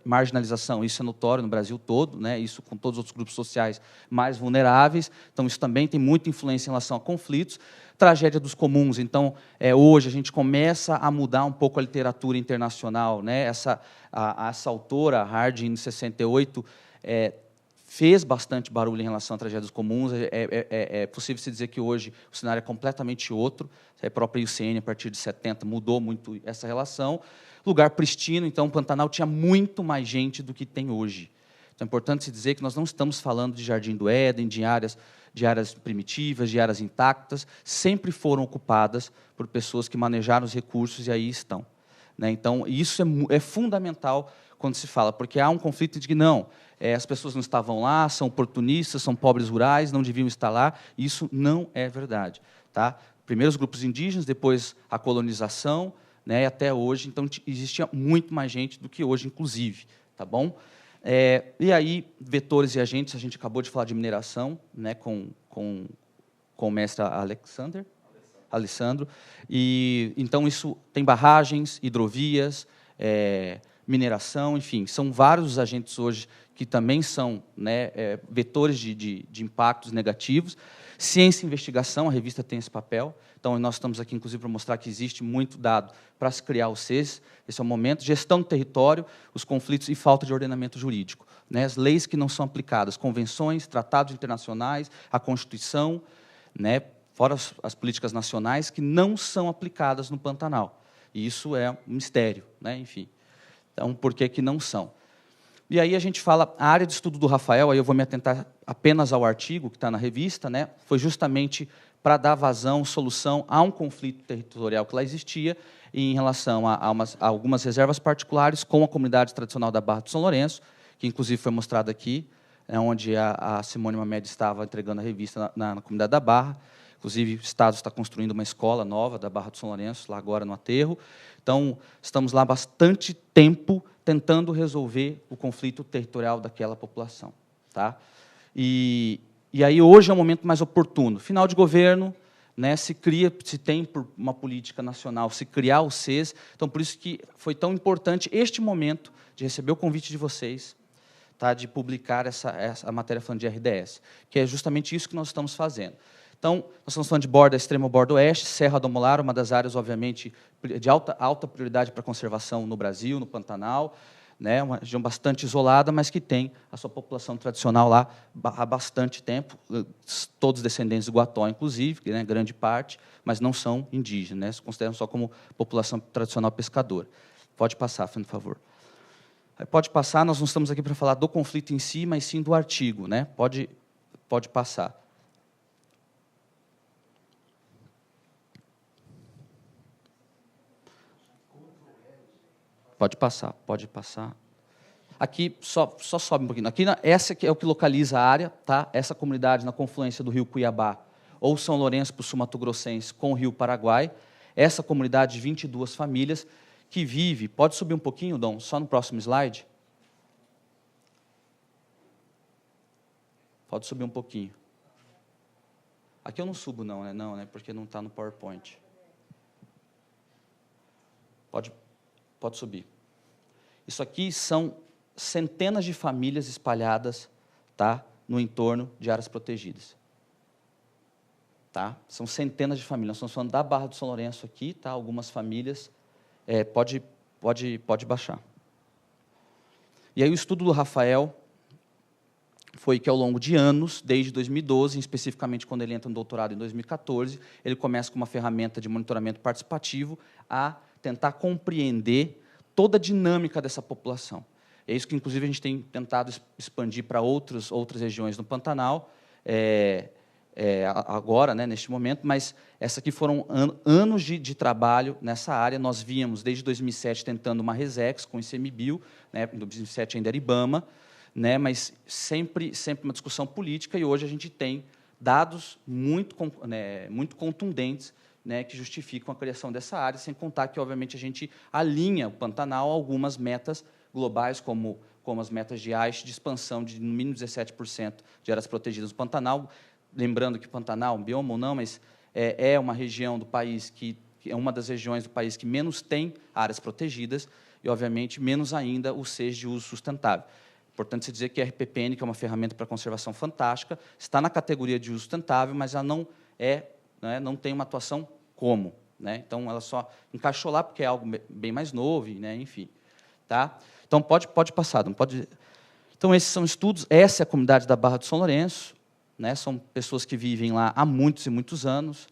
marginalização, isso é notório no Brasil todo, né, isso com todos os outros grupos sociais mais vulneráveis, então isso também tem muita influência em relação a conflitos. Tragédia dos comuns, então, hoje a gente começa a mudar um pouco a literatura internacional, né, essa autora, Harding, em 68, fez bastante barulho em relação à tragédia dos comuns, é possível se dizer que hoje o cenário é completamente outro, a própria IUCN, a partir de 70, mudou muito essa relação. Lugar pristino, então, o Pantanal tinha muito mais gente do que tem hoje. Então, é importante se dizer que nós não estamos falando de Jardim do Éden, de áreas primitivas, de áreas intactas, sempre foram ocupadas por pessoas que manejaram os recursos e aí estão. Né? Então, isso é fundamental quando se fala, porque há um conflito de que não, as pessoas não estavam lá, são oportunistas, são pobres rurais, não deviam estar lá. Isso não é verdade. Tá? Primeiro os grupos indígenas, depois a colonização, né, até hoje, então existia muito mais gente do que hoje, inclusive. Tá bom? E aí, vetores e agentes, a gente acabou de falar de mineração, né, com o mestre Alessandro. E, então, isso tem barragens, hidrovias, mineração, enfim, são vários os agentes hoje que também são, né, vetores de impactos negativos. Ciência e investigação, a revista tem esse papel. Então, nós estamos aqui, inclusive, para mostrar que existe muito dado para se criar os CES. Esse é o momento. Gestão do território, os conflitos e falta de ordenamento jurídico. Né? As leis que não são aplicadas, convenções, tratados internacionais, a Constituição, né? Fora as políticas nacionais que não são aplicadas no Pantanal. E isso é um mistério, né? Enfim. Então, por que não são? E aí a gente fala, a área de estudo do Rafael, aí eu vou me atentar apenas ao artigo que está na revista, né, foi justamente para dar vazão, solução a um conflito territorial que lá existia em relação a algumas reservas particulares com a comunidade tradicional da Barra do São Lourenço, que inclusive foi mostrada aqui, onde a Simone Mamed estava entregando a revista na comunidade da Barra. Inclusive, o Estado está construindo uma escola nova da Barra do São Lourenço, lá agora no aterro. Então, estamos lá há bastante tempo tentando resolver o conflito territorial daquela população. Tá? E aí, hoje é o momento mais oportuno. Final de governo, né, se tem por uma política nacional, se criar o SES. Então, por isso que foi tão importante este momento de receber o convite de vocês, tá, de publicar essa matéria falando de RDS, que é justamente isso que nós estamos fazendo. Então, nós estamos falando de borda extrema, borda oeste, Serra do Amolar, uma das áreas, obviamente, de alta prioridade para a conservação no Brasil, no Pantanal, né, uma região bastante isolada, mas que tem a sua população tradicional lá há bastante tempo, todos descendentes do Guató, inclusive, né, grande parte, mas não são indígenas, né, se consideram só como população tradicional pescadora. Pode passar, por favor. Pode passar, nós não estamos aqui para falar do conflito em si, mas sim do artigo, né? Pode passar. Pode passar, pode passar. Aqui, só sobe um pouquinho. Aqui, essa aqui é o que localiza a área, tá? Essa comunidade na confluência do rio Cuiabá, ou São Lourenço para o Sul Mato Grossense, com o rio Paraguai. Essa comunidade de 22 famílias, que vive... Pode subir um pouquinho, Dom? Só no próximo slide. Pode subir um pouquinho. Aqui eu não subo, não, né? Não, né? Porque não está no PowerPoint. Pode subir. Isso aqui são centenas de famílias espalhadas, tá, no entorno de áreas protegidas. Tá? São centenas de famílias. Nós estamos falando da Barra do São Lourenço aqui, tá? Algumas famílias. Pode baixar. E aí o estudo do Rafael foi que, ao longo de anos, desde 2012, especificamente quando ele entra no doutorado em 2014, ele começa com uma ferramenta de monitoramento participativo a tentar compreender toda a dinâmica dessa população. É isso que, inclusive, a gente tem tentado expandir para outras regiões no Pantanal, agora, né, neste momento, mas essa aqui foram anos de trabalho nessa área. Nós víamos, desde 2007, tentando uma RESEX com o ICMBio, né, em 2007 ainda era IBAMA, né, mas sempre uma discussão política, e hoje a gente tem dados muito contundentes, né, que justificam a criação dessa área, sem contar que, obviamente, a gente alinha o Pantanal a algumas metas globais, como as metas de Aichi, de expansão de, no mínimo, 17% de áreas protegidas do Pantanal. Lembrando que o Pantanal, um bioma ou não, mas é uma região do país que é uma das regiões do país que menos tem áreas protegidas e, obviamente, menos ainda o SES de uso sustentável. Importante se dizer que a RPPN, que é uma ferramenta para conservação fantástica, está na categoria de uso sustentável, mas ela não tem uma atuação como, né? Então, ela só encaixou lá porque é algo bem mais novo, né? Enfim. Tá? Então, pode passar. Não pode... Então, esses são estudos. Essa é a comunidade da Barra do São Lourenço, né? São pessoas que vivem lá há muitos e muitos anos.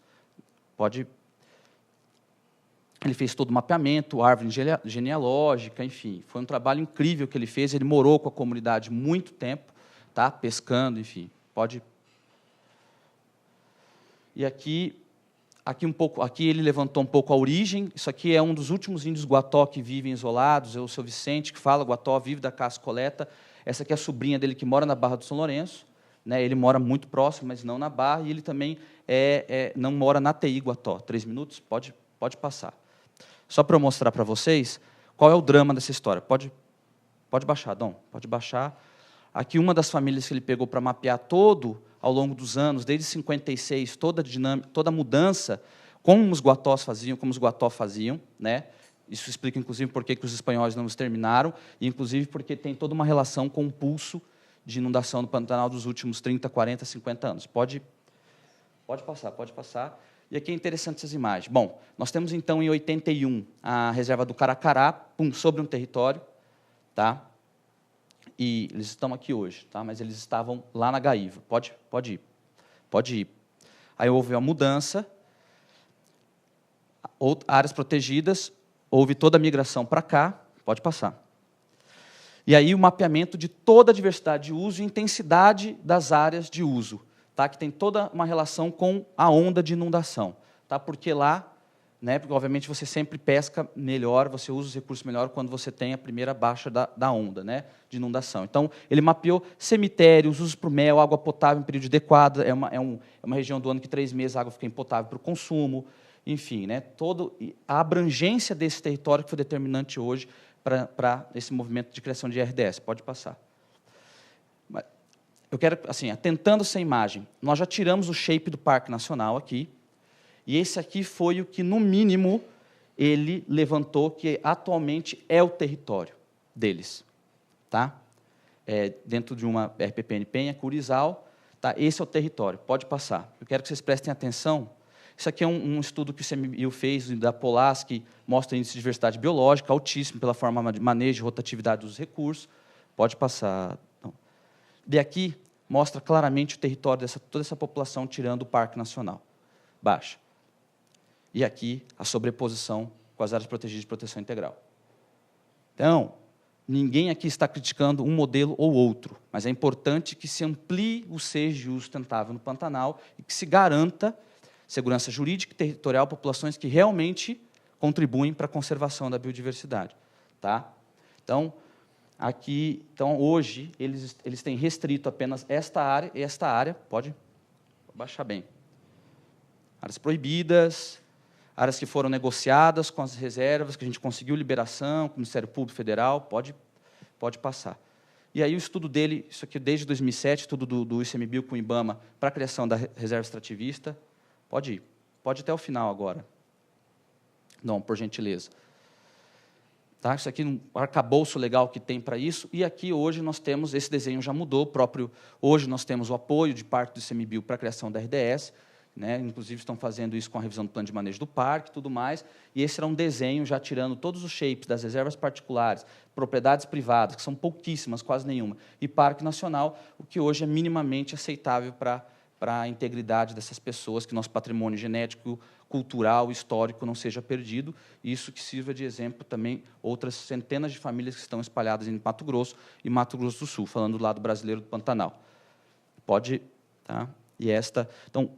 Ele fez todo o mapeamento, árvore genealógica, enfim. Foi um trabalho incrível que ele fez. Ele morou com a comunidade muito tempo, tá? Pescando, enfim. E aqui ele levantou um pouco a origem. Isso aqui é um dos últimos índios Guató que vivem isolados. É o seu Vicente, que fala, Guató vive da caça-coleta. Essa aqui é a sobrinha dele, que mora na Barra do São Lourenço. Né? Ele mora muito próximo, mas não na Barra. E ele também não mora na TI Guató. 3 minutos? Pode passar. Só para eu mostrar para vocês qual é o drama dessa história. Pode baixar, Dom. Pode baixar. Aqui, uma das famílias que ele pegou para mapear ao longo dos anos, desde 56, toda a mudança, como os Guató faziam, né? Isso explica, inclusive, por que os espanhóis não os terminaram, e, inclusive, porque tem toda uma relação com o pulso de inundação do Pantanal dos últimos 30, 40, 50 anos. Pode passar. E aqui é interessante essas imagens. Bom, nós temos, então, em 81, a reserva do Caracará, sobre um território, tá? E eles estão aqui hoje, tá? Mas eles estavam lá na Gaíva. Pode ir. Aí houve uma mudança, áreas protegidas, houve toda a migração para cá. Pode passar. E aí o mapeamento de toda a diversidade de uso e intensidade das áreas de uso, tá? Que tem toda uma relação com a onda de inundação. Tá? Porque lá, né, porque obviamente você sempre pesca melhor, você usa os recursos melhor quando você tem a primeira baixa da onda, né, de inundação. Então, ele mapeou cemitérios, usos para o mel, água potável em período adequado, é uma região do ano que 3 meses a água fica impotável para o consumo, enfim, né, a abrangência desse território que foi determinante hoje para esse movimento de criação de RDS. Pode passar. Eu quero, assim, atentando essa imagem, nós já tiramos o shape do Parque Nacional aqui, e esse aqui foi o que, no mínimo, ele levantou, que atualmente é o território deles. Tá? Dentro de uma RPPN Penha, Curizal, tá? Esse é o território. Pode passar. Eu quero que vocês prestem atenção. Isso aqui é um estudo que o CMBio fez, da Polas, que mostra índice de diversidade biológica, altíssimo, pela forma de manejo e rotatividade dos recursos. Pode passar. Não. De aqui, mostra claramente o território de toda essa população, tirando o Parque Nacional. Baixa. E aqui, a sobreposição com as áreas protegidas de proteção integral. Então, ninguém aqui está criticando um modelo ou outro, mas é importante que se amplie o seja de uso sustentável no Pantanal e que se garanta segurança jurídica e territorial, populações que realmente contribuem para a conservação da biodiversidade. Tá? Então, hoje, eles têm restrito apenas esta área, pode baixar bem. Áreas proibidas, áreas que foram negociadas com as reservas, que a gente conseguiu liberação, com o Ministério Público Federal, pode passar. E aí o estudo dele, isso aqui desde 2007, estudo do ICMBio com o IBAMA, para a criação da reserva extrativista, pode ir. Pode até o final agora. Não, por gentileza. Tá? Isso aqui é um arcabouço legal que tem para isso, e aqui hoje nós temos, esse desenho já mudou, hoje nós temos o apoio de parte do ICMBio para a criação da RDS, né? Inclusive estão fazendo isso com a revisão do plano de manejo do parque e tudo mais, e esse era um desenho já tirando todos os shapes das reservas particulares, propriedades privadas, que são pouquíssimas, quase nenhuma, e parque nacional, o que hoje é minimamente aceitável para a integridade dessas pessoas, que nosso patrimônio genético, cultural, histórico não seja perdido, e isso que sirva de exemplo também outras centenas de famílias que estão espalhadas em Mato Grosso e Mato Grosso do Sul, falando do lado brasileiro do Pantanal. Pode, tá? E então,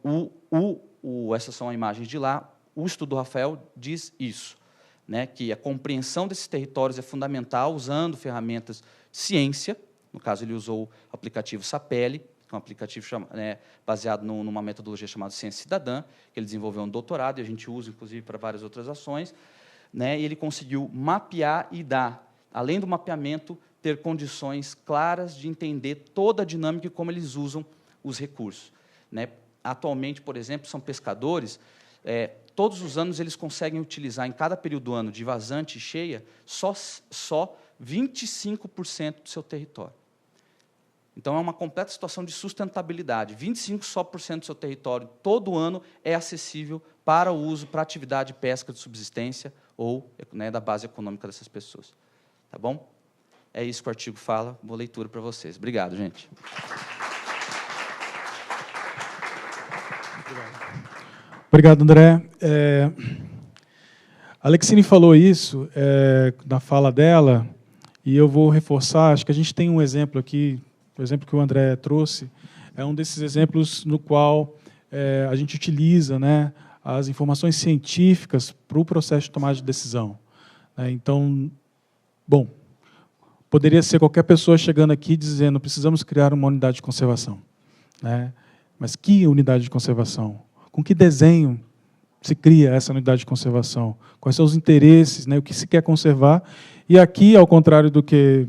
essas são as imagens de lá. O estudo do Rafael diz isso, né, que a compreensão desses territórios é fundamental, usando ferramentas de ciência. No caso, ele usou o aplicativo Sapele, que é um aplicativo baseado numa metodologia chamada Ciência Cidadã, que ele desenvolveu um doutorado, e a gente usa, inclusive, para várias outras ações. Né, e ele conseguiu mapear e dar, além do mapeamento, ter condições claras de entender toda a dinâmica e como eles usam os recursos. Né? Atualmente, por exemplo, são pescadores, todos os anos eles conseguem utilizar, em cada período do ano de vazante e cheia, só 25% do seu território. Então, é uma completa situação de sustentabilidade. 25% só do seu território, todo ano, é acessível para o uso, para a atividade de pesca de subsistência ou, né, da base econômica dessas pessoas. Tá bom? É isso que o artigo fala. Boa leitura para vocês. Obrigado, gente. Obrigado, André. A Alexine falou isso na fala dela, e eu vou reforçar. Acho que a gente tem um exemplo aqui, o exemplo que o André trouxe, é um desses exemplos no qual a gente utiliza, né, as informações científicas para o processo de tomada de decisão. Então, bom, poderia ser qualquer pessoa chegando aqui dizendo precisamos criar uma unidade de conservação. Né? Mas que unidade de conservação? Com que desenho se cria essa unidade de conservação? Quais são os interesses, né? O que se quer conservar? E aqui, ao contrário do que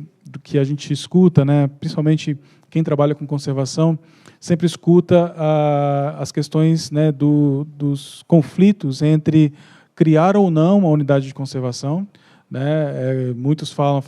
a gente escuta, né? Principalmente quem trabalha com conservação, sempre escuta as questões, né, dos conflitos entre criar ou não uma unidade de conservação. Né? Muitos falam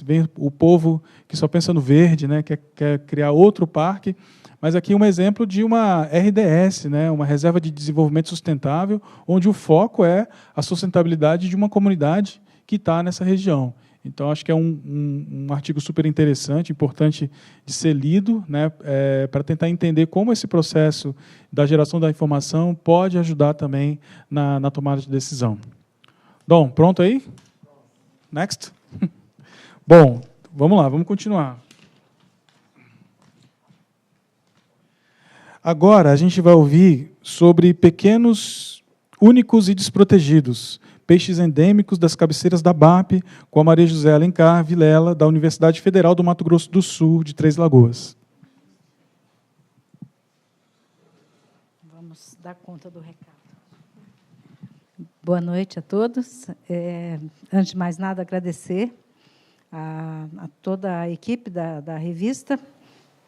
vem o povo que só pensa no verde, né? quer criar outro parque. Mas aqui um exemplo de uma RDS, né, uma Reserva de Desenvolvimento Sustentável, onde o foco é a sustentabilidade de uma comunidade que está nessa região. Então, acho que é um artigo super interessante, importante de ser lido, né, para tentar entender como esse processo da geração da informação pode ajudar também na tomada de decisão. Dom, pronto aí? Next? Bom, Vamos lá, vamos continuar. Agora a gente vai ouvir sobre pequenos, únicos e desprotegidos, peixes endêmicos das cabeceiras da BAP, com a Maria José Alencar Vilela, da Universidade Federal do Mato Grosso do Sul, de Três Lagoas. Vamos dar conta do recado. Boa noite a todos. Antes de mais nada, agradecer a toda a equipe da revista,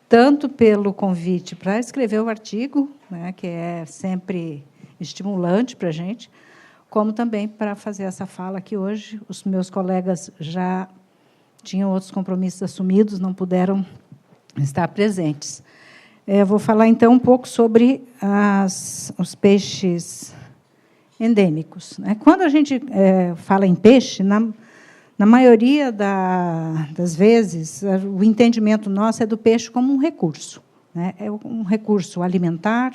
tanto pelo convite para escrever o artigo, né, que é sempre estimulante para a gente, como também para fazer essa fala aqui hoje. Os meus colegas já tinham outros compromissos assumidos, não puderam estar presentes. Vou falar, então, um pouco sobre os peixes endêmicos. Quando a gente fala em peixe, na maioria das vezes, o entendimento nosso é do peixe como um recurso. É um recurso alimentar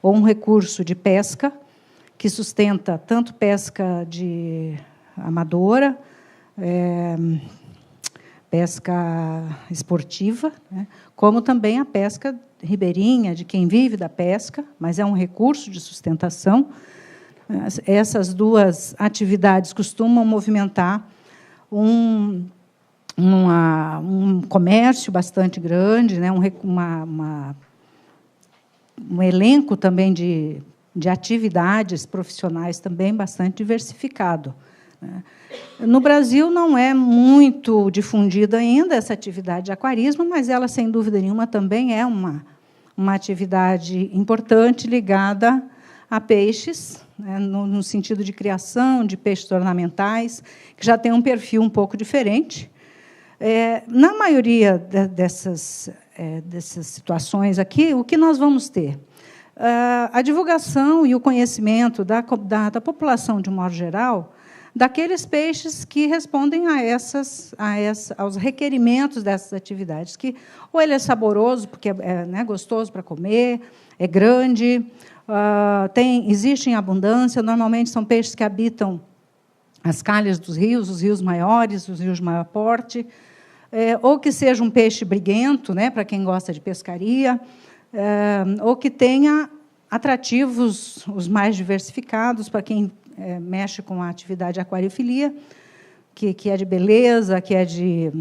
ou um recurso de pesca, que sustenta tanto pesca de amadora, pesca esportiva, como também a pesca ribeirinha, de quem vive da pesca, mas é um recurso de sustentação. Essas duas atividades costumam movimentar um comércio bastante grande, um elenco também de atividades profissionais também bastante diversificado. No Brasil não é muito difundida ainda essa atividade de aquarismo, mas ela, sem dúvida nenhuma, também é uma atividade importante ligada a peixes, no sentido de criação de peixes ornamentais, que já tem um perfil um pouco diferente. Na maioria dessas situações aqui, o que nós vamos ter? A divulgação e o conhecimento da população, de um modo geral, daqueles peixes que respondem aos requerimentos dessas atividades, que ou ele é saboroso, porque é gostoso para comer, é grande, existe em abundância. Normalmente são peixes que habitam as calhas dos rios, os rios maiores, os rios de maior porte, ou que seja um peixe briguento, para quem gosta de pescaria, ou que tenha atrativos os mais diversificados para quem mexe com a atividade de aquariofilia, que é de beleza, que é de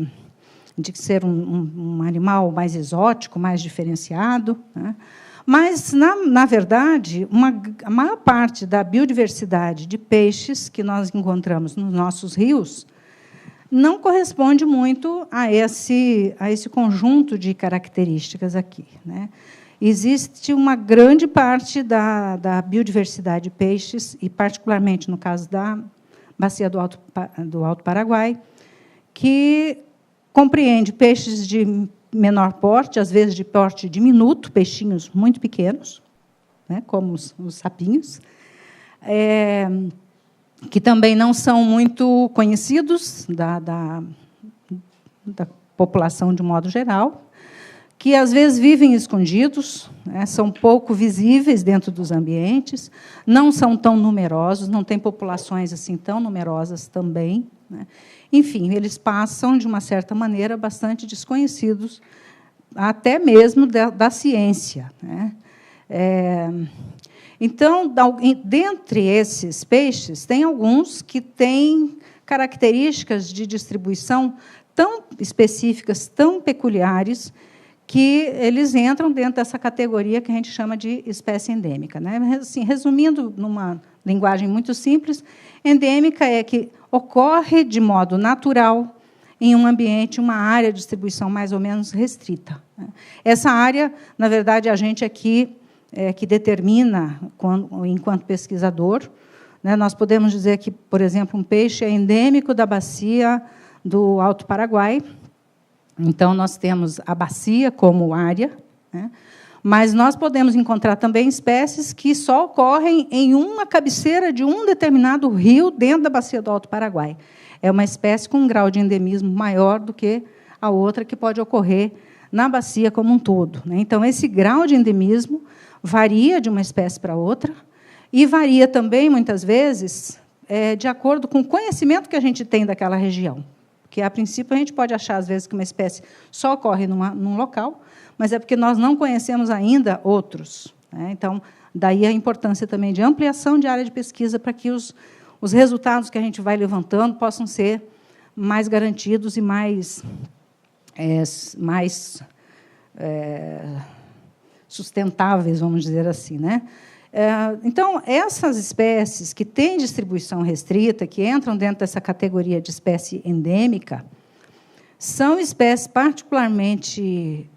ser um animal mais exótico, mais diferenciado. Mas, na verdade, a maior parte da biodiversidade de peixes que nós encontramos nos nossos rios não corresponde muito a esse conjunto de características aqui. Existe uma grande parte da biodiversidade de peixes, e particularmente no caso da bacia do Alto Paraguai, que compreende peixes de menor porte, às vezes de porte diminuto, peixinhos muito pequenos, como os sapinhos, que também não são muito conhecidos da população de modo geral, que às vezes vivem escondidos, são pouco visíveis dentro dos ambientes, não são tão numerosos, não têm populações assim tão numerosas também. Enfim, eles passam, de uma certa maneira, bastante desconhecidos, até mesmo da ciência. Então, dentre esses peixes, tem alguns que têm características de distribuição tão específicas, tão peculiares, que eles entram dentro dessa categoria que a gente chama de espécie endêmica. Assim, resumindo, numa linguagem muito simples, endêmica é que ocorre de modo natural em um ambiente, uma área de distribuição mais ou menos restrita. Essa área, na verdade, a gente aqui que determina, enquanto pesquisador. Nós podemos dizer que, por exemplo, um peixe é endêmico da bacia do Alto Paraguai. Então, nós temos a bacia como área, mas nós podemos encontrar também espécies que só ocorrem em uma cabeceira de um determinado rio dentro da bacia do Alto Paraguai. É uma espécie com um grau de endemismo maior do que a outra, que pode ocorrer na bacia como um todo. Então, esse grau de endemismo varia de uma espécie para outra, e varia também, muitas vezes, de acordo com o conhecimento que a gente tem daquela região. Porque, a princípio, a gente pode achar, às vezes, que uma espécie só ocorre num local, mas é porque nós não conhecemos ainda outros, né? Então, daí a importância também de ampliação de área de pesquisa para que os resultados que a gente vai levantando possam ser mais garantidos e mais sustentáveis, vamos dizer assim, né? Então, essas espécies que têm distribuição restrita, que entram dentro dessa categoria de espécie endêmica, são espécies particularmente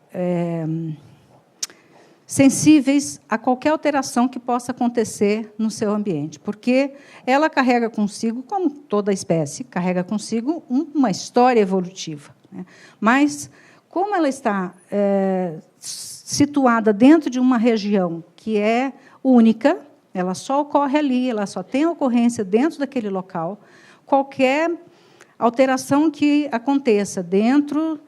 sensíveis a qualquer alteração que possa acontecer no seu ambiente, porque ela carrega consigo, como toda espécie, carrega consigo uma história evolutiva, né? Mas, como ela está situada dentro de uma região que é única, ela só ocorre ali, ela só tem ocorrência dentro daquele local, qualquer alteração que aconteça dentro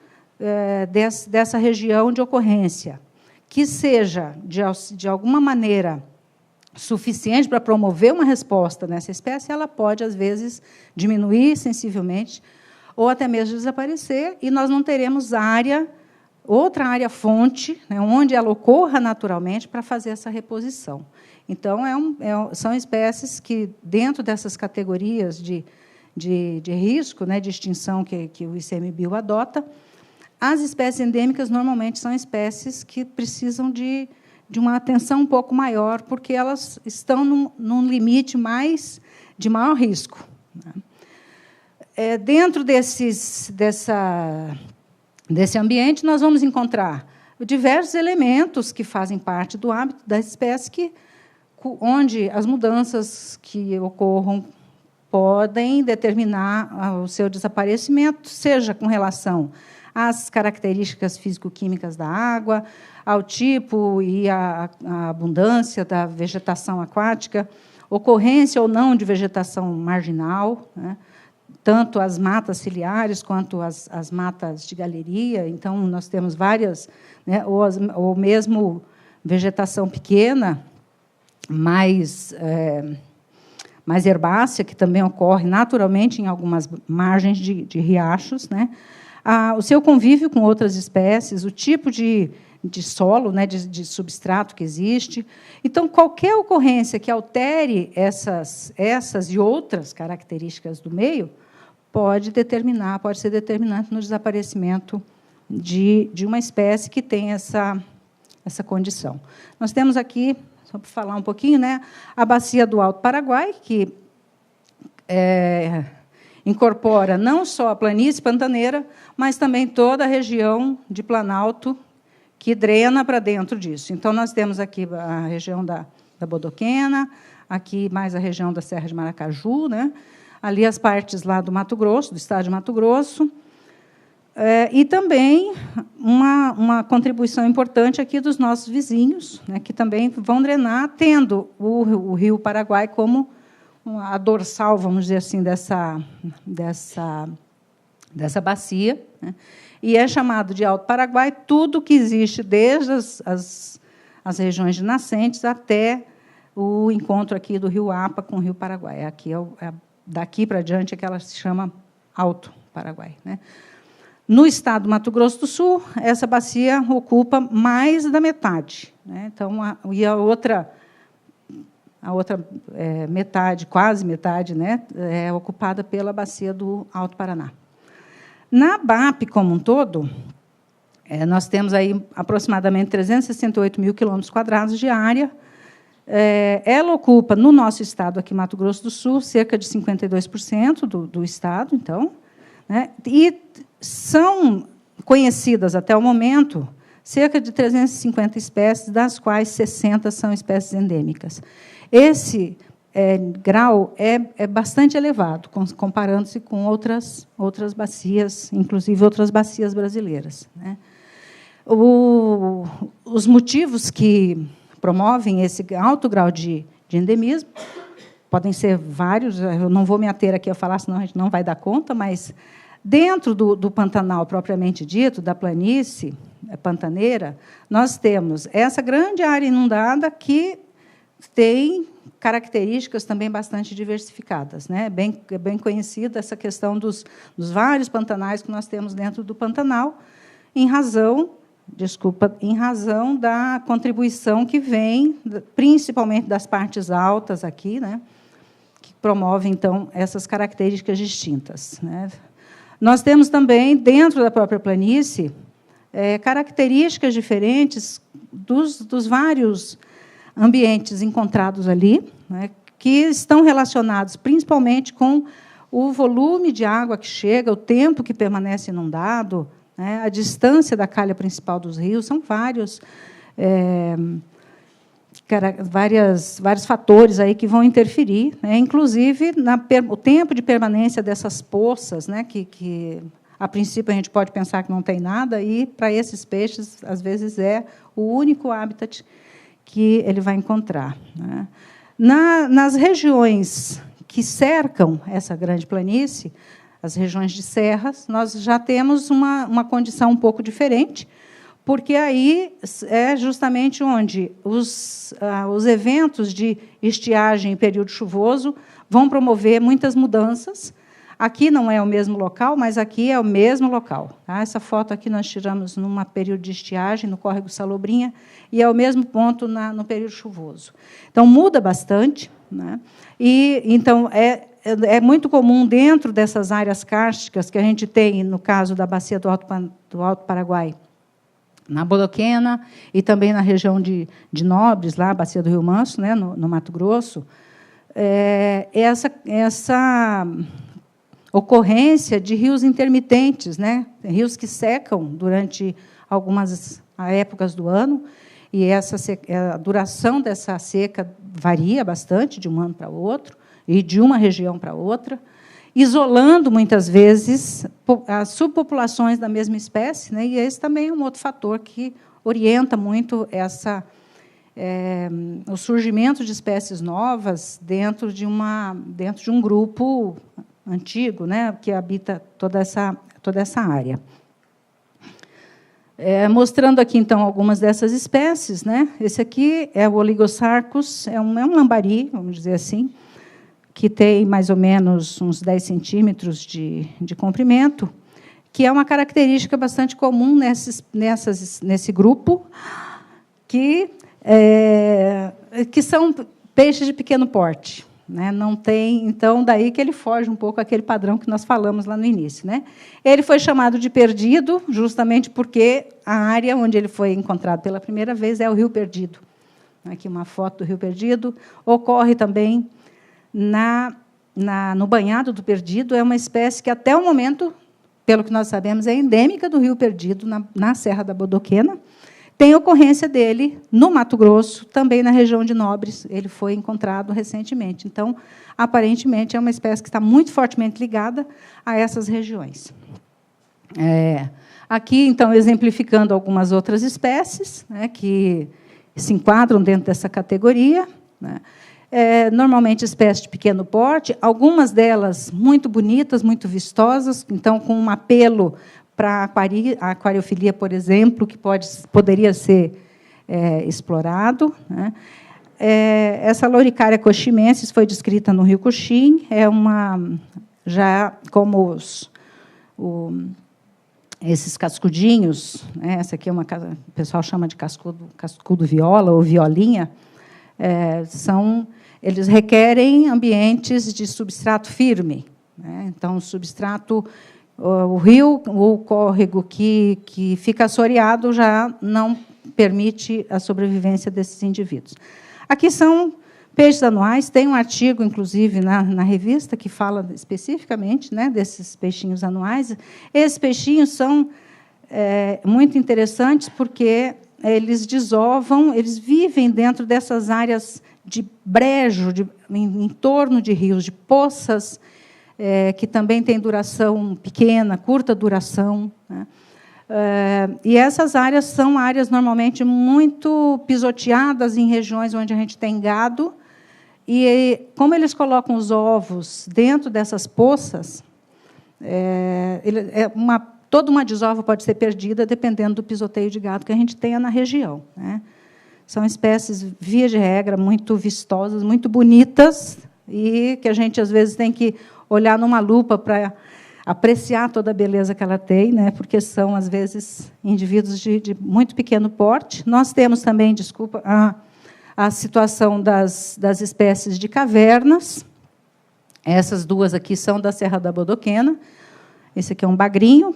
dessa região de ocorrência, que seja, de alguma maneira, suficiente para promover uma resposta nessa espécie, ela pode, às vezes, diminuir sensivelmente, ou até mesmo desaparecer, e nós não teremos outra área fonte, né, onde ela ocorra naturalmente para fazer essa reposição. Então, são espécies que, dentro dessas categorias de risco, né, de extinção que o ICMBio adota, as espécies endêmicas, normalmente, são espécies que precisam de uma atenção um pouco maior, porque elas estão num limite de maior risco, né? Dentro desse ambiente, nós vamos encontrar diversos elementos que fazem parte do hábito da espécie, onde as mudanças que ocorram podem determinar o seu desaparecimento, seja com relação às características físico-químicas da água, ao tipo e à abundância da vegetação aquática, ocorrência ou não de vegetação marginal, né? Tanto as matas ciliares quanto as matas de galeria. Então, nós temos várias, né, ou mesmo vegetação pequena, mais herbácea, que também ocorre naturalmente em algumas margens de riachos, né? O seu convívio com outras espécies, o tipo de solo, né, de substrato que existe. Então, qualquer ocorrência que altere essas e outras características do meio pode ser determinante no desaparecimento de uma espécie que tem essa condição. Nós temos aqui, só para falar um pouquinho, né, a bacia do Alto Paraguai, que incorpora não só a planície pantaneira, mas também toda a região de Planalto, que drena para dentro disso. Então, nós temos aqui a região da Bodoquena, aqui mais a região da Serra de Maracaju, né? Ali as partes lá do Mato Grosso, do estado de Mato Grosso, e também uma contribuição importante aqui dos nossos vizinhos, né, que também vão drenar, tendo o Rio Paraguai como a dorsal, vamos dizer assim, dessa bacia, né? E é chamado de Alto Paraguai tudo que existe, desde as regiões de nascentes até o encontro aqui do Rio Apa com o Rio Paraguai. Aqui daqui para diante é que ela se chama Alto Paraguai, né? No estado do Mato Grosso do Sul, essa bacia ocupa mais da metade, né? Então, a outra metade, quase metade, né, é ocupada pela bacia do Alto Paraná. Na BAP como um todo, nós temos aí aproximadamente 368 mil quilômetros quadrados de área. Ela ocupa, no nosso estado, aqui, Mato Grosso do Sul, cerca de 52% do estado, então, né? E são conhecidas, até o momento, cerca de 350 espécies, das quais 60 são espécies endêmicas. Esse grau é bastante elevado, comparando-se com outras bacias, inclusive outras bacias brasileiras, né? Os motivos que promovem esse alto grau de endemismo podem ser vários, eu não vou me ater aqui a falar, senão a gente não vai dar conta, mas dentro do Pantanal propriamente dito, da planície pantaneira, nós temos essa grande área inundada que tem características também bastante diversificadas, né? É bem conhecida essa questão dos vários pantanais que nós temos dentro do Pantanal, em razão da contribuição que vem, principalmente das partes altas aqui, né? Que promove, então, essas características distintas, né? Nós temos também, dentro da própria planície, características diferentes dos vários ambientes encontrados ali, né, que estão relacionados principalmente com o volume de água que chega, o tempo que permanece inundado, né, a distância da calha principal dos rios, são vários fatores aí que vão interferir, né, inclusive o tempo de permanência dessas poças, né, que a princípio a gente pode pensar que não tem nada, e para esses peixes às vezes é o único habitat que ele vai encontrar, né. Nas regiões que cercam essa grande planície, as regiões de serras, nós já temos uma condição um pouco diferente, porque aí é justamente onde os eventos de estiagem em período chuvoso vão promover muitas mudanças. Aqui não é o mesmo local, mas aqui é o mesmo local, tá? Essa foto aqui nós tiramos num período de estiagem, no córrego Salobrinha, e é o mesmo ponto no período chuvoso. Então, muda bastante, né? E, então, é muito comum, dentro dessas áreas kársticas que a gente tem, no caso da bacia do Alto Paraguai, na Bodoquena, e também na região de Nobres, lá, a bacia do Rio Manso, né, no Mato Grosso, essa ocorrência de rios intermitentes, né, rios que secam durante algumas épocas do ano, e a duração dessa seca varia bastante de um ano para outro, e de uma região para outra, isolando, muitas vezes, as subpopulações da mesma espécie, né, e esse também é um outro fator que orienta muito o surgimento de espécies novas dentro de um grupo antigo, né, que habita toda essa área. Mostrando aqui, então, algumas dessas espécies, né? Esse aqui é o Oligosarcus, é um lambari, vamos dizer assim, que tem mais ou menos uns 10 centímetros de comprimento, que é uma característica bastante comum nesse grupo, que são peixes de pequeno porte, né? Não tem, então, daí que ele foge um pouco àquele padrão que nós falamos lá no início, né? Ele foi chamado de perdido, justamente porque a área onde ele foi encontrado pela primeira vez é o Rio Perdido. Aqui uma foto do Rio Perdido. Ocorre também no banhado do Perdido, é uma espécie que, até o momento, pelo que nós sabemos, é endêmica do Rio Perdido, na Serra da Bodoquena. Tem ocorrência dele no Mato Grosso, também na região de Nobres. Ele foi encontrado recentemente. Então, aparentemente, é uma espécie que está muito fortemente ligada a essas regiões. Aqui, então, exemplificando algumas outras espécies, né, que se enquadram dentro dessa categoria, né. Normalmente espécies de pequeno porte, algumas delas muito bonitas, muito vistosas, então, com um apelo para a aquariofilia, por exemplo, que poderia ser explorado, né. Essa Loricaria cochimensis foi descrita no Rio Coxim, já como esses cascudinhos, né, essa aqui o pessoal chama de cascudo viola ou violinha, eles requerem ambientes de substrato firme, né. Então, o substrato, o rio ou o córrego que fica assoreado já não permite a sobrevivência desses indivíduos. Aqui são peixes anuais, tem um artigo, inclusive, na revista, que fala especificamente, né, desses peixinhos anuais. Esses peixinhos são muito interessantes porque eles desovam, eles vivem dentro dessas áreas de brejo, em torno de rios, de poças, que também têm duração pequena, curta duração, né? E essas áreas são áreas normalmente muito pisoteadas em regiões onde a gente tem gado, e como eles colocam os ovos dentro dessas poças, toda uma desova pode ser perdida dependendo do pisoteio de gado que a gente tenha na região, né? São espécies, via de regra, muito vistosas, muito bonitas, e que a gente, às vezes, tem que olhar numa lupa para apreciar toda a beleza que ela tem, né? Porque são, às vezes, indivíduos de muito pequeno porte. Nós temos também, desculpa, a situação das espécies de cavernas. Essas duas aqui são da Serra da Bodoquena. Esse aqui é um bagrinho,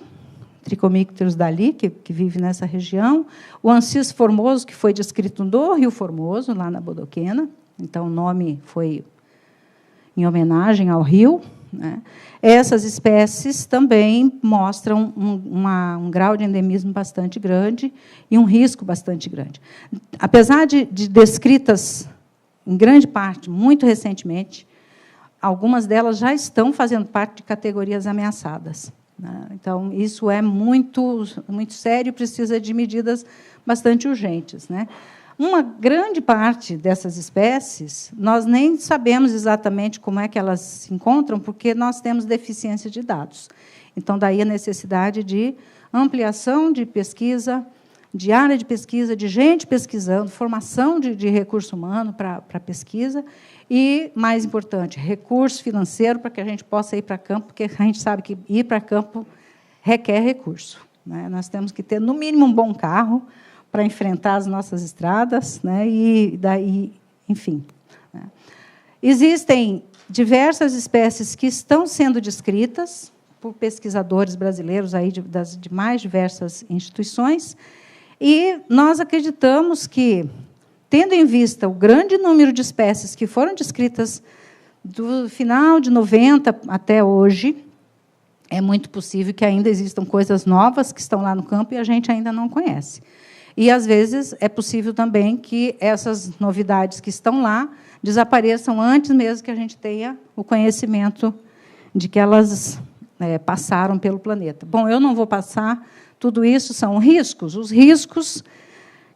Trichomicteros dali, que vive nessa região. O Ancis formoso, que foi descrito no Rio Formoso, lá na Bodoquena. Então, o nome foi em homenagem ao rio, né? Essas espécies também mostram um grau de endemismo bastante grande e um risco bastante grande. Apesar de descritas, em grande parte, muito recentemente, algumas delas já estão fazendo parte de categorias ameaçadas, né? Então, isso é muito, muito sério e precisa de medidas bastante urgentes, né? Uma grande parte dessas espécies, nós nem sabemos exatamente como é que elas se encontram, porque nós temos deficiência de dados. Então, daí a necessidade de ampliação de pesquisa, de área de pesquisa, de gente pesquisando, formação de recurso humano para pesquisa e, mais importante, recurso financeiro para que a gente possa ir para campo, porque a gente sabe que ir para campo requer recurso, né? Nós temos que ter, no mínimo, um bom carro para enfrentar as nossas estradas, né? E daí, enfim, né? Existem diversas espécies que estão sendo descritas por pesquisadores brasileiros aí de mais diversas instituições, e nós acreditamos que, tendo em vista o grande número de espécies que foram descritas do final de 90 até hoje, é muito possível que ainda existam coisas novas que estão lá no campo e a gente ainda não conhece. E, às vezes, é possível também que essas novidades que estão lá desapareçam antes mesmo que a gente tenha o conhecimento de que elas passaram pelo planeta. Bom, eu não vou passar, tudo isso são riscos. Os riscos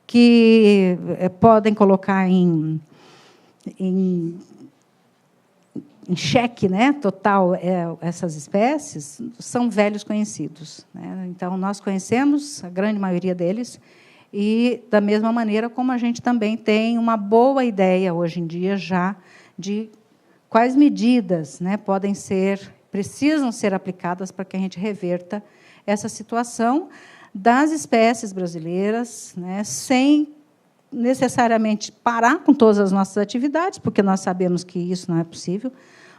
que podem colocar em xeque, né, total, essas espécies, são velhos conhecidos, né? Então, nós conhecemos a grande maioria deles, e, da mesma maneira como a gente também tem uma boa ideia, hoje em dia, já, de quais medidas, né, precisam ser aplicadas para que a gente reverta essa situação das espécies brasileiras, né, sem necessariamente parar com todas as nossas atividades, porque nós sabemos que isso não é possível,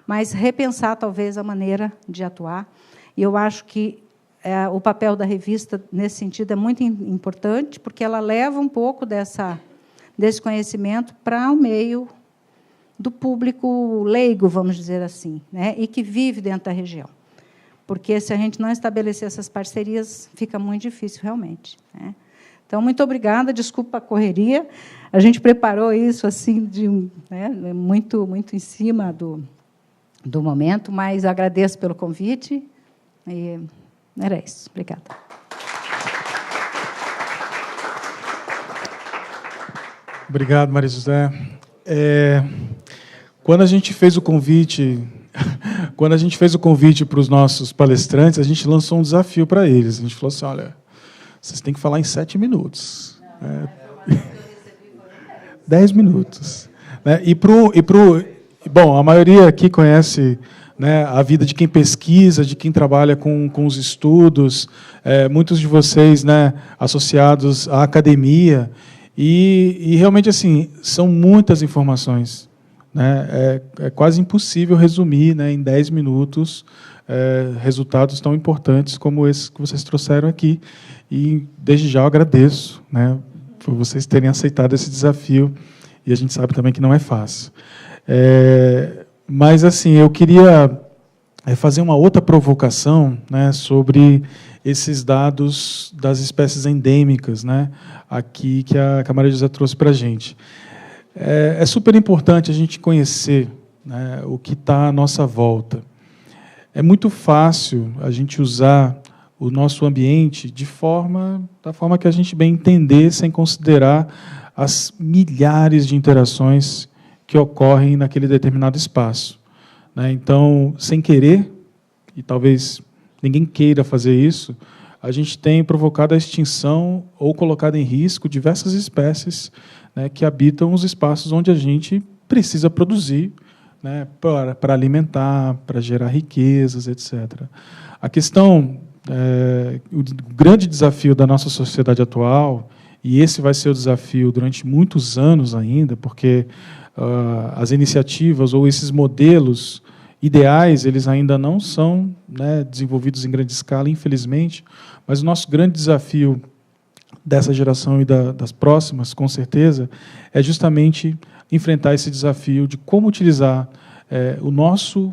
mas repensar, talvez, a maneira de atuar. E eu acho que o papel da revista, nesse sentido, é muito importante, porque ela leva um pouco desse conhecimento para o meio do público leigo, vamos dizer assim, né, e que vive dentro da região. Porque, se a gente não estabelecer essas parcerias, fica muito difícil, realmente, né? Então, muito obrigada, desculpa a correria. A gente preparou isso assim, muito, muito em cima do momento, mas agradeço pelo convite. E era isso. Obrigada. Obrigado, Maria José. Quando a gente fez o convite para os nossos palestrantes, a gente lançou um desafio para eles. A gente falou assim: olha, vocês têm que falar em 7 minutos. 10 minutos. Né? Bom, a maioria aqui conhece, né, a vida de quem pesquisa, de quem trabalha com os estudos, muitos de vocês, né, associados à academia, e realmente, assim, são muitas informações, né? É quase impossível resumir, né, em 10 minutos resultados tão importantes como esses que vocês trouxeram aqui. E, desde já, eu agradeço, né, por vocês terem aceitado esse desafio, e a gente sabe também que não é fácil. Mas, assim, eu queria fazer uma outra provocação, né, sobre esses dados das espécies endêmicas, né, aqui que a Maria José trouxe para a gente. É super importante a gente conhecer, né, o que está à nossa volta. É muito fácil a gente usar o nosso ambiente da forma que a gente bem entender, sem considerar as milhares de interações que ocorrem naquele determinado espaço, né? Então, sem querer, e talvez ninguém queira fazer isso, a gente tem provocado a extinção ou colocado em risco diversas espécies, né, que habitam os espaços onde a gente precisa produzir, né, para alimentar, para gerar riquezas, etc. A questão, o grande desafio da nossa sociedade atual, e esse vai ser o desafio durante muitos anos ainda, porque as iniciativas ou esses modelos ideais, eles ainda não são, né, desenvolvidos em grande escala, infelizmente, mas o nosso grande desafio dessa geração e das próximas, com certeza, é justamente enfrentar esse desafio de como utilizar o nosso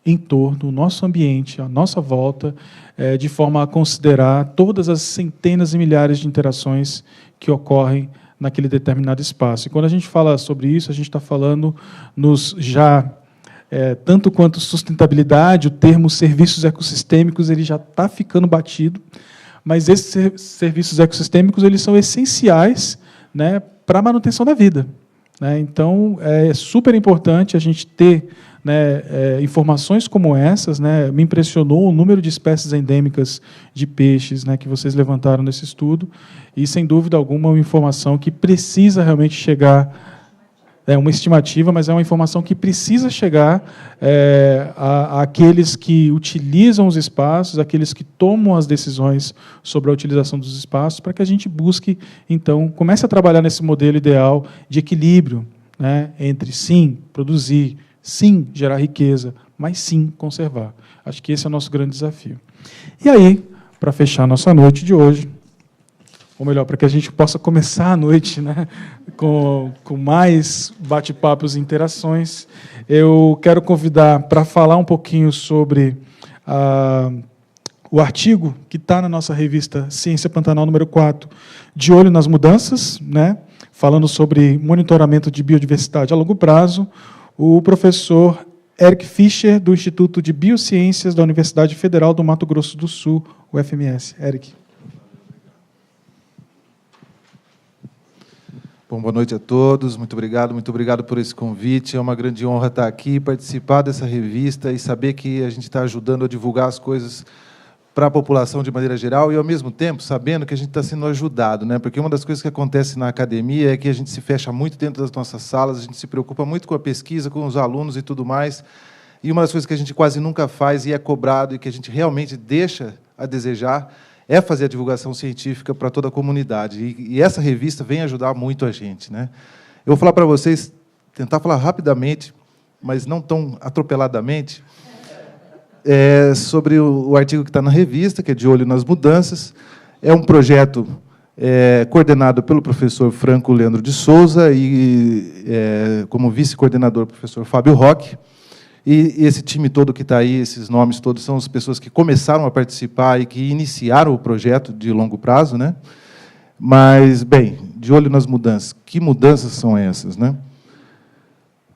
entorno, o nosso ambiente, a nossa volta, de forma a considerar todas as centenas e milhares de interações que ocorrem naquele determinado espaço. E quando a gente fala sobre isso, a gente está falando tanto quanto sustentabilidade, o termo serviços ecossistêmicos ele já está ficando batido, mas esses serviços ecossistêmicos eles são essenciais, né, para a manutenção da vida, né? Então, é super importante a gente ter, né, informações como essas, né? Me impressionou o número de espécies endêmicas de peixes, né, que vocês levantaram nesse estudo, e, sem dúvida alguma, uma informação que precisa realmente chegar. É uma estimativa, mas é uma informação que precisa chegar àqueles que utilizam os espaços, àqueles que tomam as decisões sobre a utilização dos espaços, para que a gente busque, então, comece a trabalhar nesse modelo ideal de equilíbrio, né, entre, sim, produzir, sim, gerar riqueza, mas, sim, conservar. Acho que esse é o nosso grande desafio. E aí, para fechar a nossa noite de hoje, ou melhor, para que a gente possa começar a noite, né, com mais bate-papos e interações, eu quero convidar para falar um pouquinho sobre o artigo que está na nossa revista Ciência Pantanal número 4, De Olho nas Mudanças, né, falando sobre monitoramento de biodiversidade a longo prazo, o professor Eric Fischer, do Instituto de Biociências da Universidade Federal do Mato Grosso do Sul, UFMS. Eric. Bom, boa noite a todos, muito obrigado por esse convite. É uma grande honra estar aqui, participar dessa revista e saber que a gente está ajudando a divulgar as coisas para a população de maneira geral e, ao mesmo tempo, sabendo que a gente está sendo ajudado, né? Porque uma das coisas que acontece na academia é que a gente se fecha muito dentro das nossas salas, a gente se preocupa muito com a pesquisa, com os alunos e tudo mais, e uma das coisas que a gente quase nunca faz e é cobrado e que a gente realmente deixa a desejar é fazer a divulgação científica para toda a comunidade. E essa revista vem ajudar muito a gente, né? Eu vou falar para vocês, tentar falar rapidamente, mas não tão atropeladamente, sobre o artigo que está na revista, que é De Olho nas Mudanças. É um projeto coordenado pelo professor Franco Leandro de Souza e, como vice-coordenador, o professor Fábio Roque. E esse time todo que está aí, esses nomes todos, são as pessoas que começaram a participar e que iniciaram o projeto de longo prazo, né? Mas, bem, de olho nas mudanças. Que mudanças são essas, né?